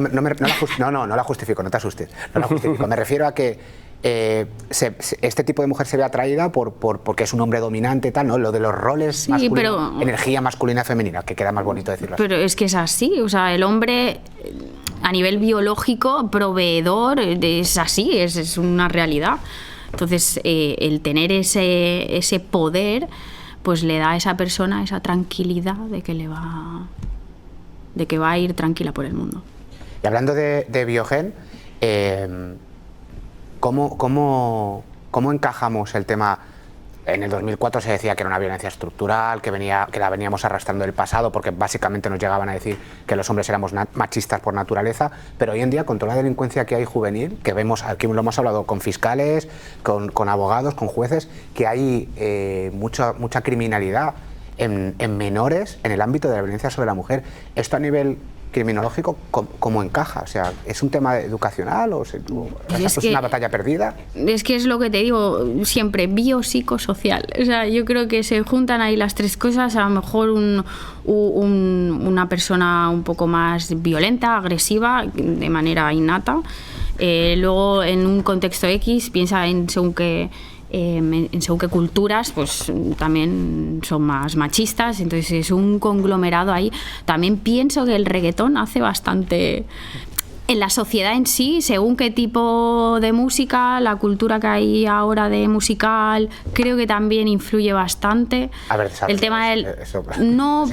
justifico, no te asustes. No la justifico. Me refiero a que este tipo de mujer se ve atraída porque es un hombre dominante, tal, ¿no? Lo de los roles masculinos, energía masculina y femenina, que queda más bonito decirlo así. Pero es que es así, o sea, el hombre a nivel biológico, proveedor, es así, es una realidad. Entonces, el tener ese poder, pues le da a esa persona esa tranquilidad de que va a ir tranquila por el mundo. Y hablando de Biogen, ¿cómo encajamos el tema? En el 2004 se decía que era una violencia estructural, que la veníamos arrastrando del pasado, porque básicamente nos llegaban a decir que los hombres éramos machistas por naturaleza, pero hoy en día, con toda la delincuencia que hay juvenil, que vemos, aquí lo hemos hablado con fiscales, con abogados, con jueces, que hay mucha criminalidad en menores en el ámbito de la violencia sobre la mujer. Esto a nivel criminológico, ¿cómo encaja? O sea, ¿es un tema educacional o es una batalla perdida? Es que es lo que te digo siempre, biopsicosocial. O sea, yo creo que se juntan ahí las tres cosas. A lo mejor una persona un poco más violenta, agresiva, de manera innata. Luego, en un contexto X, piensa en según qué culturas, pues también son más machistas, entonces es un conglomerado ahí. También pienso que el reggaetón hace bastante En la sociedad en sí, según qué tipo de música, la cultura que hay ahora de musical, creo que también influye bastante. A ver, el tema del... Eso, no,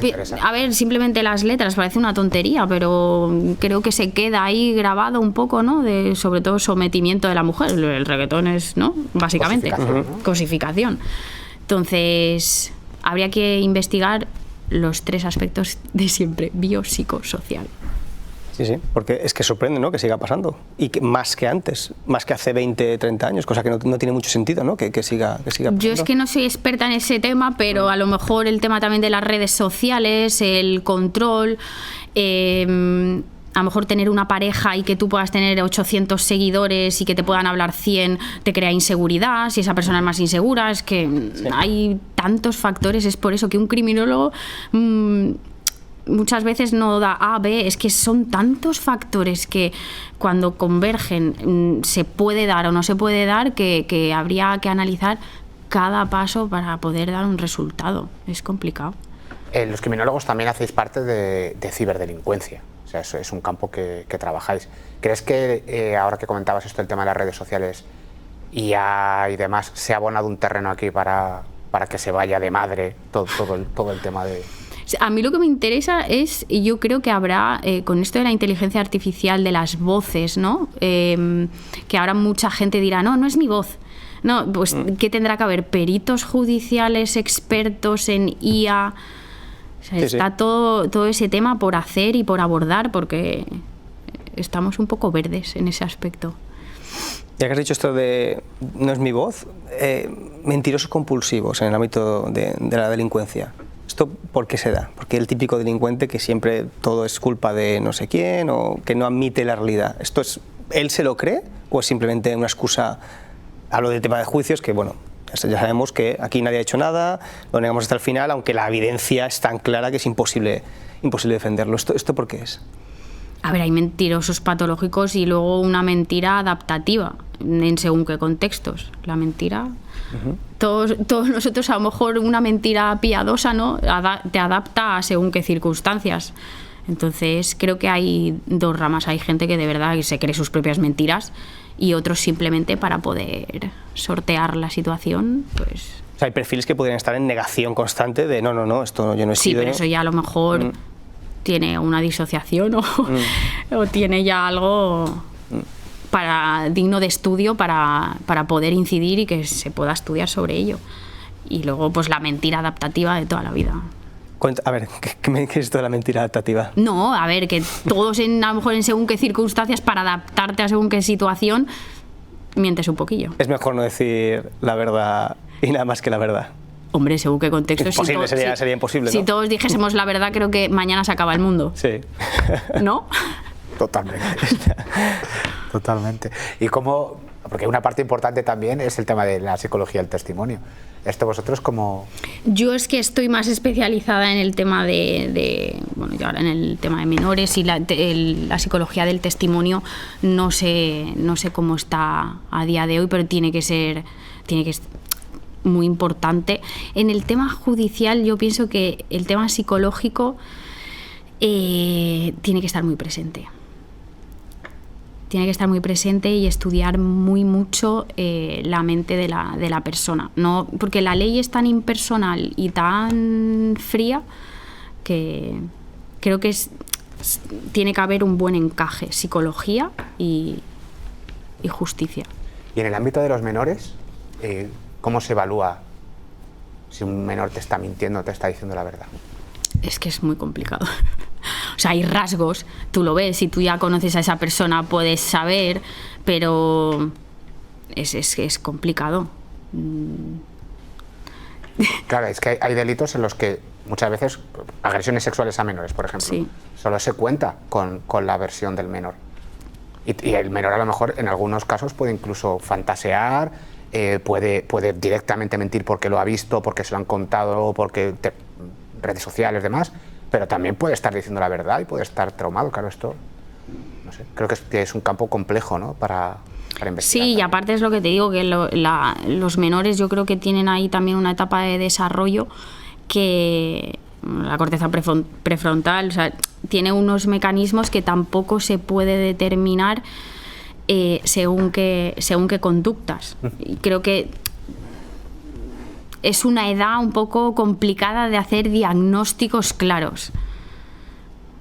a ver, simplemente las letras, parece una tontería, pero creo que se queda ahí grabado un poco, ¿no? De, sobre todo, sometimiento de la mujer. El reggaetón es, ¿no? Básicamente, cosificación. Entonces, habría que investigar los 3 aspectos de siempre, biopsicosocial. Sí, sí, porque es que sorprende, ¿no?, que siga pasando, y que más que antes, más que hace 20, 30 años, cosa que no tiene mucho sentido, ¿no?, que siga pasando. Yo es que no soy experta en ese tema, pero a lo mejor el tema también de las redes sociales, el control, a lo mejor tener una pareja y que tú puedas tener 800 seguidores y que te puedan hablar 100 te crea inseguridad, si esa persona es más insegura, es que hay tantos factores, es por eso que un criminólogo... muchas veces no da A, B, es que son tantos factores que cuando convergen se puede dar o no se puede dar que habría que analizar cada paso para poder dar un resultado. Es complicado. Los criminólogos también hacéis parte de ciberdelincuencia, o sea, eso es un campo que trabajáis. ¿Crees que ahora que comentabas esto, el tema de las redes sociales y demás, se ha abonado un terreno aquí para que se vaya de madre todo el tema de... A mí lo que me interesa es, yo creo que habrá, con esto de la inteligencia artificial, de las voces, ¿no? Que ahora mucha gente dirá, no es mi voz. No, pues, ¿qué tendrá que haber? Peritos judiciales, expertos en IA. O sea, está todo ese tema por hacer y por abordar, porque estamos un poco verdes en ese aspecto. Ya que has dicho esto de no es mi voz, mentirosos compulsivos en el ámbito de la delincuencia. ¿Esto por qué se da? Porque el típico delincuente que siempre todo es culpa de no sé quién o que no admite la realidad. ¿Esto es, él se lo cree o es simplemente una excusa? Hablo del tema de juicios, que bueno, ya sabemos que aquí nadie ha hecho nada, lo negamos hasta el final, aunque la evidencia es tan clara que es imposible defenderlo. ¿Esto por qué es? A ver, hay mentirosos patológicos y luego una mentira adaptativa, en según qué contextos. La mentira... Todos nosotros, a lo mejor una mentira piadosa, ¿no?, te adapta a según qué circunstancias. Entonces creo que hay 2 ramas. Hay gente que de verdad se cree sus propias mentiras y otros simplemente para poder sortear la situación, pues... O sea, hay perfiles que podrían estar en negación constante de no, esto yo no he sido... Sí, pero eso ya a lo mejor tiene una disociación o tiene ya algo... digno de estudio para poder incidir y que se pueda estudiar sobre ello. Y luego, pues la mentira adaptativa de toda la vida. A ver, ¿qué es esto de la mentira adaptativa? No, a ver, que todos a lo mejor en según qué circunstancias, para adaptarte a según qué situación, mientes un poquillo. Es mejor no decir la verdad y nada más que la verdad. Hombre, según qué contexto. Imposible, sería imposible, ¿no? Si todos dijésemos la verdad, creo que mañana se acaba el mundo. Sí. ¿No? Totalmente. Totalmente. Y cómo, porque una parte importante también es el tema de la psicología del testimonio. ¿Esto vosotros cómo...? Yo es que estoy más especializada en el tema bueno, yo ahora en el tema de menores y la psicología del testimonio no sé cómo está a día de hoy, pero tiene que ser muy importante. En el tema judicial yo pienso que el tema psicológico tiene que estar muy presente. Tiene que estar muy presente y estudiar mucho la mente de la persona, ¿no? Porque la ley es tan impersonal y tan fría que creo que tiene que haber un buen encaje, psicología y justicia. Y en el ámbito de los menores, ¿cómo se evalúa si un menor te está mintiendo o te está diciendo la verdad? Es que es muy complicado. O sea, hay rasgos, tú lo ves, si tú ya conoces a esa persona puedes saber, pero es complicado. Claro, es que hay delitos en los que muchas veces, agresiones sexuales a menores, por ejemplo, sí, solo se cuenta con la versión del menor. Y el menor a lo mejor en algunos casos puede incluso fantasear, puede directamente mentir porque lo ha visto, porque se lo han contado, porque redes sociales, demás, pero también puede estar diciendo la verdad y puede estar traumado. Claro, esto, no sé, creo que es un campo complejo, ¿no?, para investigar. Sí, también. Y aparte es lo que te digo, que los menores yo creo que tienen ahí también una etapa de desarrollo que la corteza prefrontal, o sea, tiene unos mecanismos que tampoco se puede determinar según qué conductas. Y creo que es una edad un poco complicada de hacer diagnósticos claros.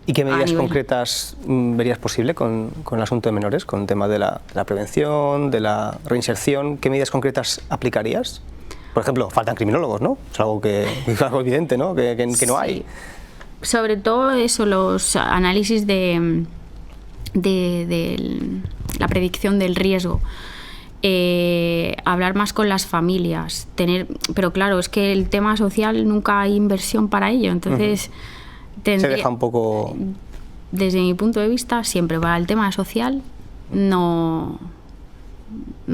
¿Y qué medidas concretas verías posible con el asunto de menores, con el tema de la prevención, de la reinserción? ¿Qué medidas concretas aplicarías? Por ejemplo, faltan criminólogos, ¿no? Es algo que es algo evidente, ¿no? Que no hay. Sobre todo eso, los análisis de la predicción del riesgo. Hablar más con las familias, pero claro, es que el tema social nunca hay inversión para ello, entonces se deja un poco. Desde mi punto de vista, siempre para el tema social no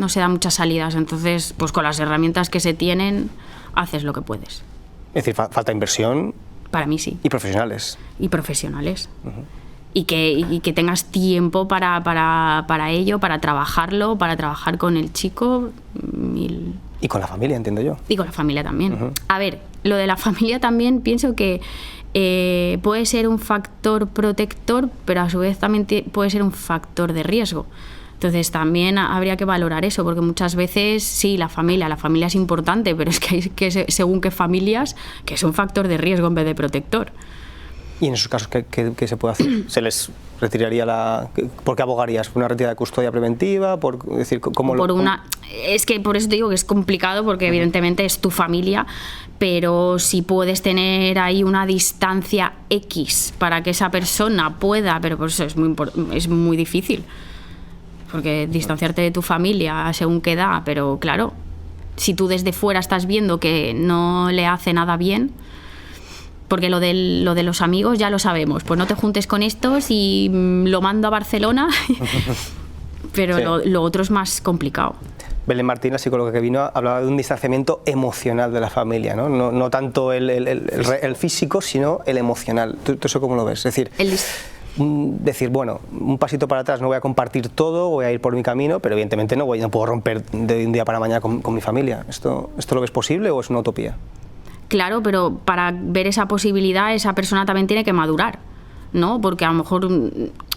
se dan muchas salidas, entonces pues con las herramientas que se tienen haces lo que puedes. Es decir, falta inversión. Para mí sí. Y profesionales. Y profesionales. Y que tengas tiempo para ello, para trabajarlo, para trabajar con el chico. Y con la familia, entiendo yo. Y con la familia también. A ver, lo de la familia también pienso que puede ser un factor protector, pero a su vez también puede ser un factor de riesgo. Entonces también habría que valorar eso, porque muchas veces sí, la familia es importante, pero es que hay según qué familias, que es un factor de riesgo en vez de protector. ¿Y en esos casos qué se puede hacer? ¿Se les retiraría ¿por qué abogarías? ¿Por una retirada de custodia preventiva? Es que por eso te digo que es complicado, porque evidentemente es tu familia, pero si puedes tener ahí una distancia X para que esa persona pueda, pero por eso es muy difícil, porque distanciarte de tu familia según qué edad, pero claro, si tú desde fuera estás viendo que no le hace nada bien, porque lo de los amigos ya lo sabemos, pues no te juntes con estos y lo mando a Barcelona, pero sí. Lo otro es más complicado. Belén Martín, la psicóloga que vino, hablaba de un distanciamiento emocional de la familia, ¿no? No tanto el físico, sino el emocional. ¿Tú eso cómo lo ves? Es decir, decir, bueno, un pasito para atrás, no voy a compartir todo, voy a ir por mi camino, pero evidentemente no puedo romper de un día para mañana con mi familia. ¿Esto lo ves posible o es una utopía? Claro, pero para ver esa posibilidad, esa persona también tiene que madurar, ¿no? Porque a lo mejor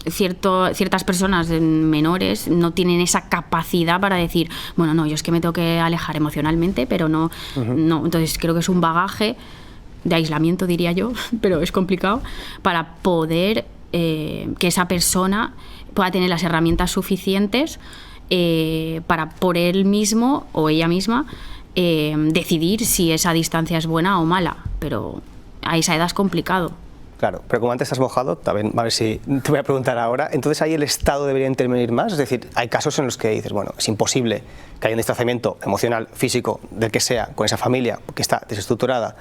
ciertas personas menores no tienen esa capacidad para decir, bueno, no, yo es que me tengo que alejar emocionalmente, pero no. Entonces creo que es un bagaje de aislamiento, diría yo, pero es complicado, para poder que esa persona pueda tener las herramientas suficientes para por él mismo o ella misma decidir si esa distancia es buena o mala, pero a esa edad es complicado. Claro, pero como antes has mojado, también, a ver si te voy a preguntar ahora, entonces ahí el Estado debería intervenir más, es decir, hay casos en los que dices, bueno, es imposible que haya un distanciamiento emocional, físico, del que sea, con esa familia que está desestructurada,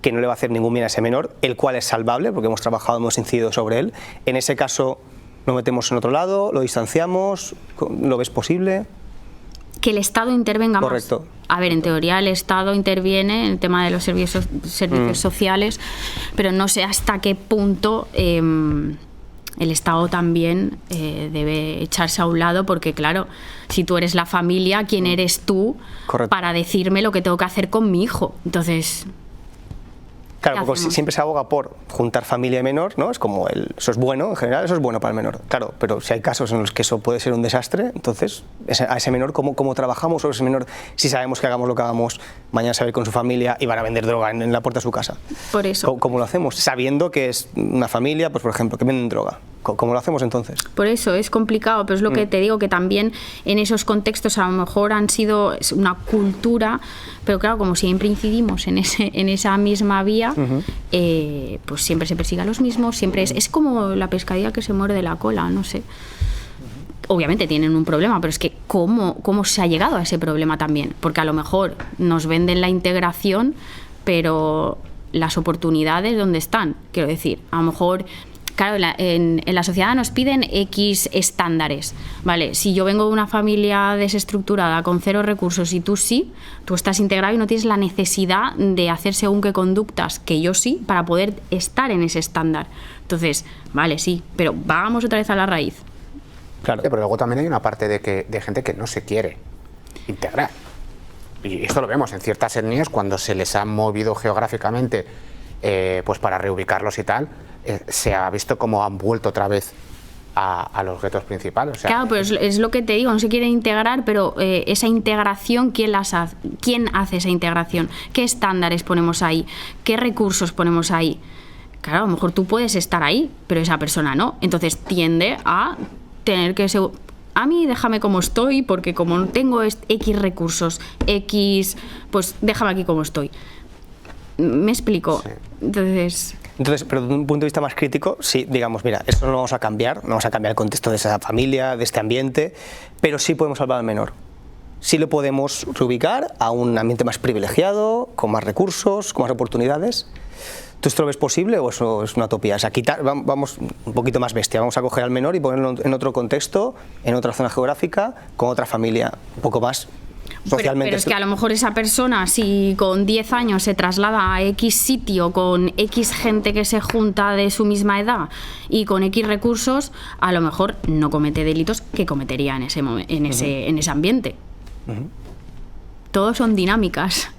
que no le va a hacer ningún bien a ese menor, el cual es salvable, porque hemos trabajado, hemos incidido sobre él. En ese caso, lo metemos en otro lado, lo distanciamos, ¿lo ves posible? Que el Estado intervenga más. Correcto. A ver, en teoría el Estado interviene en el tema de los servicios sociales, pero no sé hasta qué punto el Estado también debe echarse a un lado, porque claro, si tú eres la familia, ¿quién eres tú para decirme lo que tengo que hacer con mi hijo? Entonces... Claro, porque siempre se aboga por juntar familia y menor, ¿no? Es como eso es bueno, en general, eso es bueno para el menor. Claro, pero si hay casos en los que eso puede ser un desastre, entonces, a ese menor, ¿cómo trabajamos? O ese menor, si sabemos que hagamos lo que hagamos, mañana se va a ir con su familia y van a vender droga en la puerta de su casa. Por eso. ¿Cómo lo hacemos? Sabiendo que es una familia, pues por ejemplo, que venden droga. ¿Cómo lo hacemos entonces? Por eso es complicado, pero es lo que te digo, que también en esos contextos a lo mejor han sido una cultura, pero claro, como siempre incidimos en esa misma vía, pues siempre se persigue a los mismos, siempre es como la pescadilla que se muerde la cola, no sé. Obviamente tienen un problema, pero es que ¿cómo se ha llegado a ese problema también? Porque a lo mejor nos venden la integración, pero las oportunidades, ¿dónde están? Quiero decir, a lo mejor... Claro, en la sociedad nos piden X estándares, ¿vale? Si yo vengo de una familia desestructurada, con 0 recursos, y tú sí, tú estás integrado y no tienes la necesidad de hacer según qué conductas, que yo sí, para poder estar en ese estándar. Entonces, vale, sí, pero vamos otra vez a la raíz. Claro, pero luego también hay una parte de gente que no se quiere integrar. Y esto lo vemos en ciertas etnias cuando se les ha movido geográficamente pues para reubicarlos y tal, se ha visto como han vuelto otra vez a los guetos principales. O sea, claro, pero es lo que te digo, no se quieren integrar, pero esa integración, ¿quién hace esa integración? ¿Qué estándares ponemos ahí? ¿Qué recursos ponemos ahí? Claro, a lo mejor tú puedes estar ahí, pero esa persona no. Entonces tiende a tener que ser... A mí déjame como estoy, porque como no tengo X recursos, X... Pues déjame aquí como estoy. ¿Me explico? Sí. Entonces, pero desde un punto de vista más crítico, sí, digamos, mira, esto no lo vamos a cambiar, no vamos a cambiar el contexto de esa familia, de este ambiente, pero sí podemos salvar al menor. Sí lo podemos reubicar a un ambiente más privilegiado, con más recursos, con más oportunidades. ¿Tú esto lo ves posible o eso es una utopía? O sea, vamos un poquito más bestia, vamos a coger al menor y ponerlo en otro contexto, en otra zona geográfica, con otra familia, un poco más socialmente. Pero es que a lo mejor esa persona, si con 10 años se traslada a X sitio con X gente que se junta de su misma edad y con X recursos, a lo mejor no comete delitos que cometería en ese ambiente. Todos son dinámicas.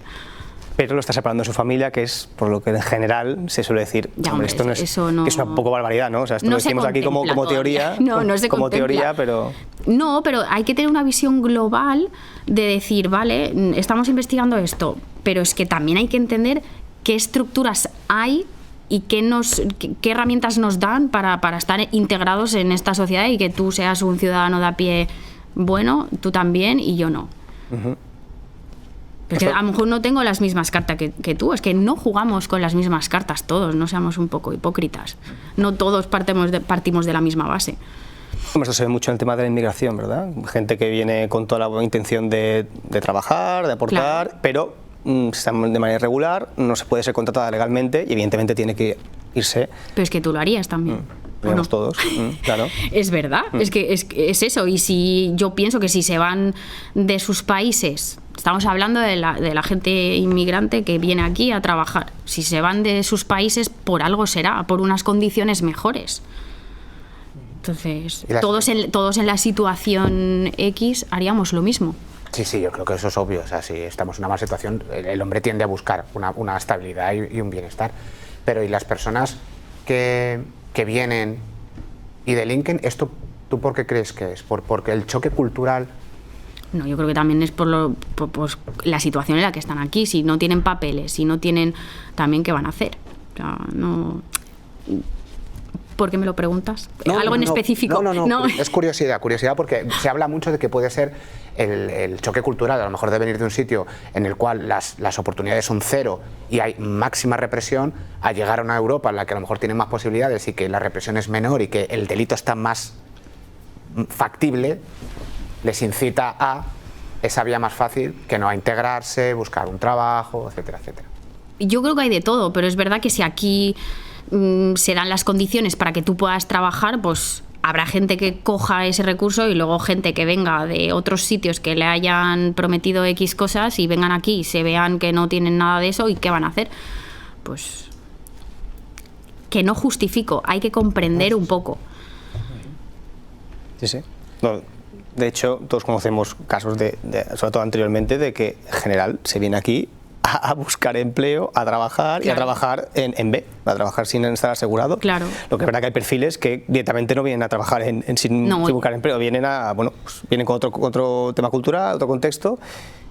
Pero lo está separando de su familia, que es por lo que en general se suele decir, Ya, hombre, esto no es, eso no... que es una poco barbaridad, ¿no? O sea, esto no lo decimos aquí como teoría, no se como contempla. teoría, pero... No, pero hay que tener una visión global de decir, vale, estamos investigando esto, pero es que también hay que entender qué estructuras hay y qué herramientas nos dan para estar integrados en esta sociedad y que tú seas un ciudadano de a pie bueno, tú también y yo no. Porque a lo mejor no tengo las mismas cartas que tú, es que no jugamos con las mismas cartas todos, no seamos un poco hipócritas. No todos partimos de la misma base. Esto se ve mucho en el tema de la inmigración, ¿verdad? Gente que viene con toda la buena intención de trabajar, de aportar, claro, pero están de manera irregular, no se puede ser contratada legalmente y evidentemente tiene que irse. Pero es que tú lo harías también. Lo no? Todos, claro. Es verdad, es que es eso. Y si yo pienso que si se van de sus países, estamos hablando de la gente inmigrante que viene aquí a trabajar, si se van de sus países por algo será, por unas condiciones mejores. Entonces, todos en la situación X haríamos lo mismo. Sí, yo creo que eso es obvio. O sea, si estamos en una mala situación, el hombre tiende a buscar una estabilidad y un bienestar. Pero ¿y las personas que vienen y delinquen? ¿Esto tú por qué crees que es? ¿Porque el choque cultural? No, yo creo que también es por la situación en la que están aquí. Si no tienen papeles, si no tienen... También, ¿qué van a hacer? O sea, no... ¿Por qué me lo preguntas? ¿Algo en específico? No, es curiosidad porque se habla mucho de que puede ser el choque cultural, a lo mejor de venir de un sitio en el cual las oportunidades son cero y hay máxima represión, a llegar a una Europa en la que a lo mejor tienen más posibilidades y que la represión es menor y que el delito está más factible, les incita a esa vía más fácil que no a integrarse, buscar un trabajo, etcétera, etcétera. Yo creo que hay de todo, pero es verdad que si aquí se dan las condiciones para que tú puedas trabajar, pues habrá gente que coja ese recurso y luego gente que venga de otros sitios que le hayan prometido X cosas y vengan aquí y se vean que no tienen nada de eso y ¿qué van a hacer? Pues que no justifico, hay que comprender un poco. Sí. No, de hecho, todos conocemos casos sobre todo anteriormente, de que en general se viene aquí a buscar empleo, a trabajar, claro, y a trabajar en B, a trabajar sin estar asegurado. Claro. Lo que es verdad que hay perfiles que directamente no vienen a trabajar sin buscar empleo, vienen vienen con otro tema cultural, otro contexto,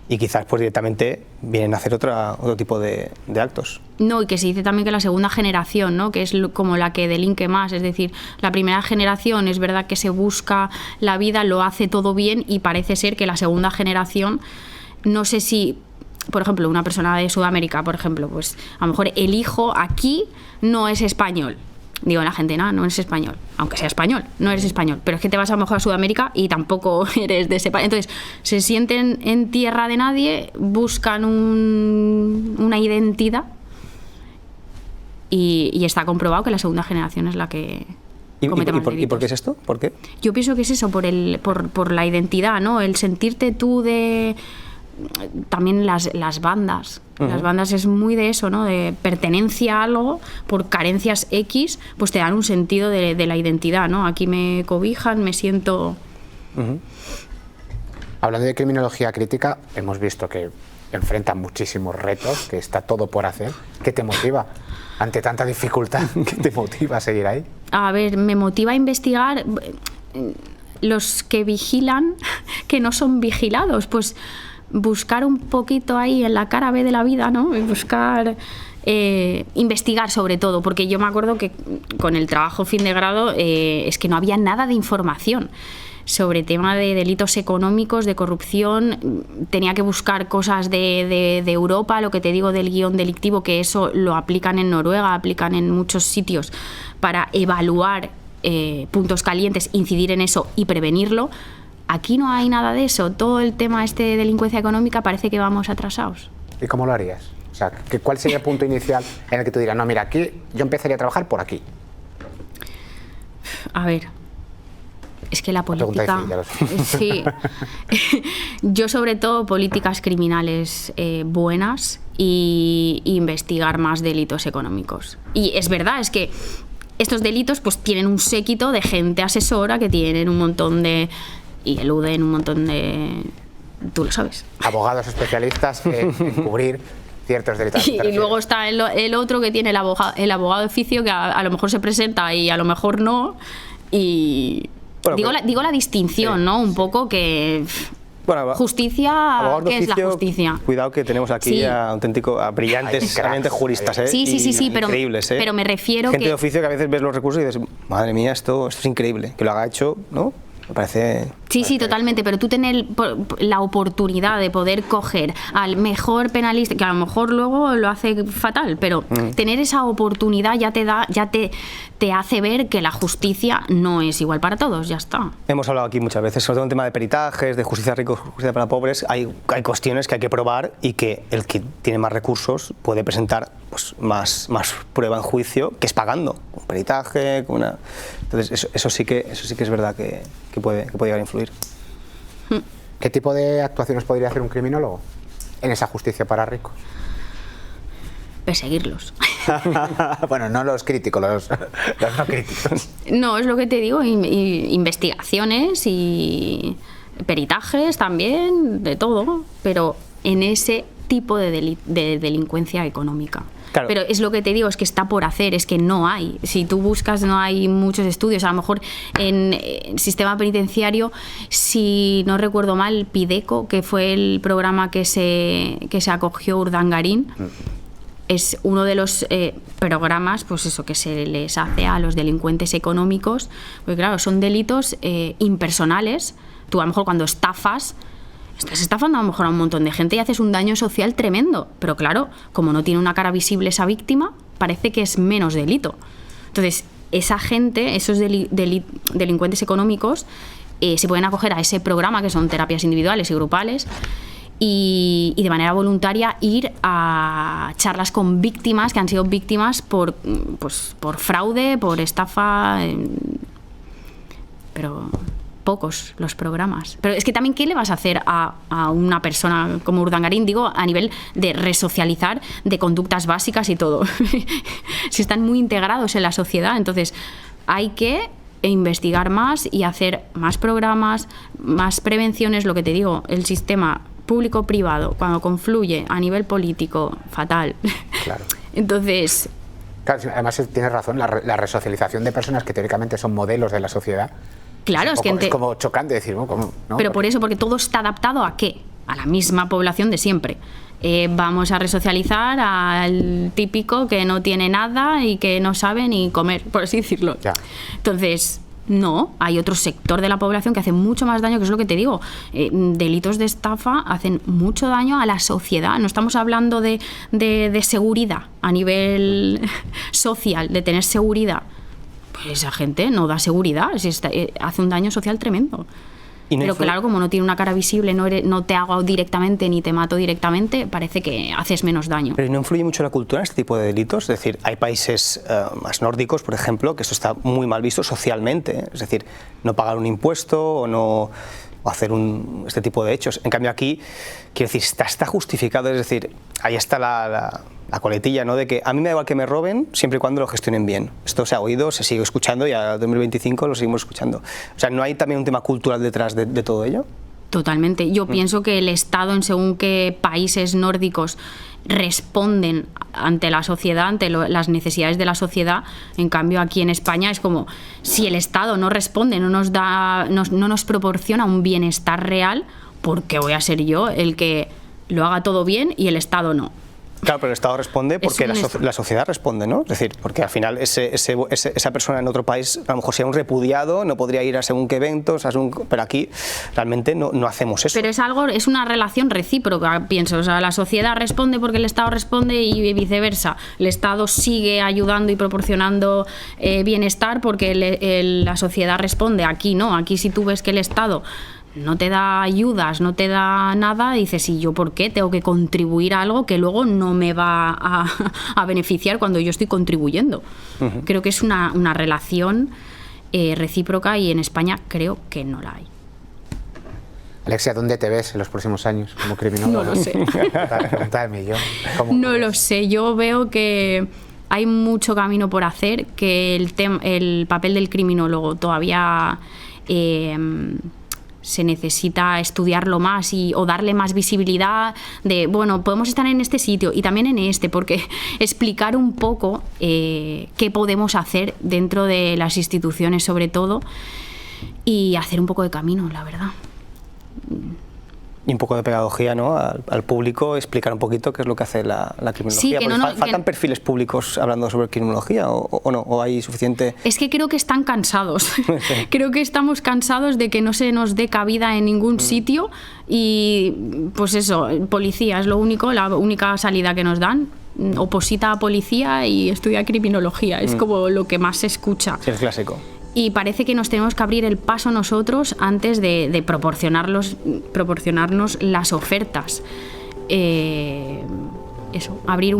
y quizás pues directamente vienen a hacer otro tipo de actos. No, y que se dice también que la segunda generación, ¿no?, que es como la que delinque más, es decir, la primera generación es verdad que se busca la vida, lo hace todo bien, y parece ser que la segunda generación, no sé si... Por ejemplo, una persona de Sudamérica, por ejemplo, pues a lo mejor el hijo aquí no es español. Digo, la gente, no es español. Aunque sea español, no eres español. Pero es que te vas a lo mejor a Sudamérica y tampoco eres de ese país. Entonces, se sienten en tierra de nadie, buscan una identidad y está comprobado que la segunda generación es la que... ¿Y por qué es esto? ¿Por qué? Yo pienso que es eso, por la identidad, ¿no? El sentirte tú de... También las bandas. Las bandas es muy de eso, ¿no? De pertenencia a algo, por carencias X, pues te dan un sentido de la identidad, ¿no? Aquí me cobijan, me siento... Hablando de criminología crítica, hemos visto que enfrenta muchísimos retos, que está todo por hacer. ¿Qué te motiva Ante tanta dificultad, ¿qué te motiva a seguir ahí? A ver, me motiva a investigar los que vigilan, que no son vigilados, pues buscar un poquito ahí en la cara B de la vida, ¿no? Y buscar... investigar sobre todo, porque yo me acuerdo que con el trabajo fin de grado es que no había nada de información sobre tema de delitos económicos, de corrupción. Tenía que buscar cosas de Europa, lo que te digo del guión delictivo, que eso lo aplican en Noruega, aplican en muchos sitios para evaluar puntos calientes, incidir en eso y prevenirlo. Aquí no hay nada de eso. Todo el tema de delincuencia económica parece que vamos atrasados. ¿Y cómo lo harías? O sea, ¿cuál sería el punto inicial en el que tú dirás, no, mira, aquí yo empezaría a trabajar por aquí? A ver, es que la política... Difícil, ya lo sé. Sí. Yo sobre todo políticas criminales buenas y investigar más delitos económicos. Y es verdad, es que estos delitos pues tienen un séquito de gente asesora que tienen un montón de... y eluden un montón de... Tú lo sabes. Abogados especialistas en cubrir ciertos delitos. Y luego está el otro que tiene el abogado de oficio que a lo mejor se presenta y a lo mejor no. Y bueno, digo la distinción, sí, ¿no? Un poco que... Bueno, justicia, ¿qué es la justicia? Cuidado que tenemos aquí a brillantes juristas, sí, pero, increíbles, pero me refiero gente de oficio que a veces ves los recursos y dices, madre mía, esto es increíble, que lo haga hecho, ¿no? Me parece... Sí, totalmente, pero tú tener la oportunidad de poder coger al mejor penalista, que a lo mejor luego lo hace fatal, pero tener esa oportunidad ya te hace ver que la justicia no es igual para todos, ya está. Hemos hablado aquí muchas veces, sobre todo en tema de peritajes, de justicia rica, justicia para pobres, hay cuestiones que hay que probar y que el que tiene más recursos puede presentar pues, más prueba en juicio, que es pagando un peritaje, con una... Entonces eso sí que es verdad que puede llegar a influir. ¿Qué tipo de actuaciones podría hacer un criminólogo en esa justicia para ricos? Perseguirlos. Bueno, no los críticos, los no críticos. No, es lo que te digo, investigaciones y peritajes también, de todo, pero en ese tipo de delincuencia económica. Claro. Pero es lo que te digo, es que está por hacer, es que no hay. Si tú buscas, no hay muchos estudios. A lo mejor en sistema penitenciario, si no recuerdo mal, Pideco, que fue el programa que se acogió Urdangarín, es uno de los programas, pues eso, que se les hace a los delincuentes económicos, porque claro, son delitos impersonales. Tú a lo mejor cuando estás estafando a lo mejor a un montón de gente y haces un daño social tremendo, pero claro, como no tiene una cara visible esa víctima, parece que es menos delito. Entonces, esa gente, esos delincuentes económicos, se pueden acoger a ese programa, que son terapias individuales y grupales, y de manera voluntaria ir a charlas con víctimas que han sido víctimas por fraude, por estafa, pero... pocos los programas. Pero es que también, ¿qué le vas a hacer a una persona como Urdangarín? Digo, a nivel de resocializar, de conductas básicas y todo. Si están muy integrados en la sociedad, entonces hay que investigar más y hacer más programas, más prevenciones. Lo que te digo, el sistema público-privado, cuando confluye a nivel político, fatal. Claro. Entonces... Claro, además tienes razón, la resocialización de personas que teóricamente son modelos de la sociedad. Claro, es como chocante decir, ¿no? ¿Cómo? ¿No? Pero por eso, porque todo está adaptado ¿a qué? A la misma población de siempre. Vamos a resocializar al típico que no tiene nada y que no sabe ni comer, por así decirlo. Ya. Entonces, no, hay otro sector de la población que hace mucho más daño, que es lo que te digo. Delitos de estafa hacen mucho daño a la sociedad. No estamos hablando de seguridad a nivel social, de tener seguridad. Pues esa gente no da seguridad, hace un daño social tremendo. Pero claro, como no tiene una cara visible, no te hago directamente ni te mato directamente, parece que haces menos daño. Pero ¿no influye mucho la cultura en este tipo de delitos? Es decir, hay países más nórdicos, por ejemplo, que esto está muy mal visto socialmente. Es decir, no pagar un impuesto o no hacer este tipo de hechos. En cambio aquí, quiero decir, está justificado, es decir, ahí está la coletilla, ¿no? De que a mí me da igual que me roben siempre y cuando lo gestionen bien. Esto se ha oído, se sigue escuchando y a 2025 lo seguimos escuchando. O sea, ¿no hay también un tema cultural detrás de todo ello? Totalmente. Yo pienso que el Estado en según qué países nórdicos responden ante la sociedad, ante las necesidades de la sociedad. En cambio aquí en España es como si el Estado no responde, no nos proporciona un bienestar real, ¿por qué voy a ser yo el que lo haga todo bien y el Estado no? Claro, pero el Estado responde porque la sociedad responde, ¿no? Es decir, porque al final esa persona en otro país a lo mejor sea un repudiado, no podría ir a según qué eventos, pero aquí realmente no hacemos eso. Pero es una relación recíproca, pienso. O sea, la sociedad responde porque el Estado responde y viceversa. El Estado sigue ayudando y proporcionando bienestar porque la sociedad responde. Aquí no, aquí si tú ves que el Estado no te da ayudas, no te da nada, dices, ¿y yo por qué tengo que contribuir a algo que luego no me va a beneficiar cuando yo estoy contribuyendo? Uh-huh. Creo que es una relación recíproca y en España creo que no la hay. Alexia, ¿dónde te ves en los próximos años como criminóloga? No lo sé. Preguntadme yo. No lo sé, yo veo que hay mucho camino por hacer, que el papel del criminólogo todavía se necesita estudiarlo más o darle más visibilidad de, bueno, podemos estar en este sitio y también en este, porque explicar un poco qué podemos hacer dentro de las instituciones sobre todo y hacer un poco de camino, la verdad. Y un poco de pedagogía, ¿no? Al público, explicar un poquito qué es lo que hace la criminología. Sí, ¿Faltan perfiles públicos hablando sobre criminología o no? ¿O hay suficiente? Es que creo que están cansados. Sí. Creo que estamos cansados de que no se nos dé cabida en ningún sitio y pues eso, policía es lo único, la única salida que nos dan. Oposita a policía y estudia criminología. Es como lo que más se escucha. Sí, es clásico. Y parece que nos tenemos que abrir el paso nosotros antes de proporcionarnos las ofertas. Eso, abrir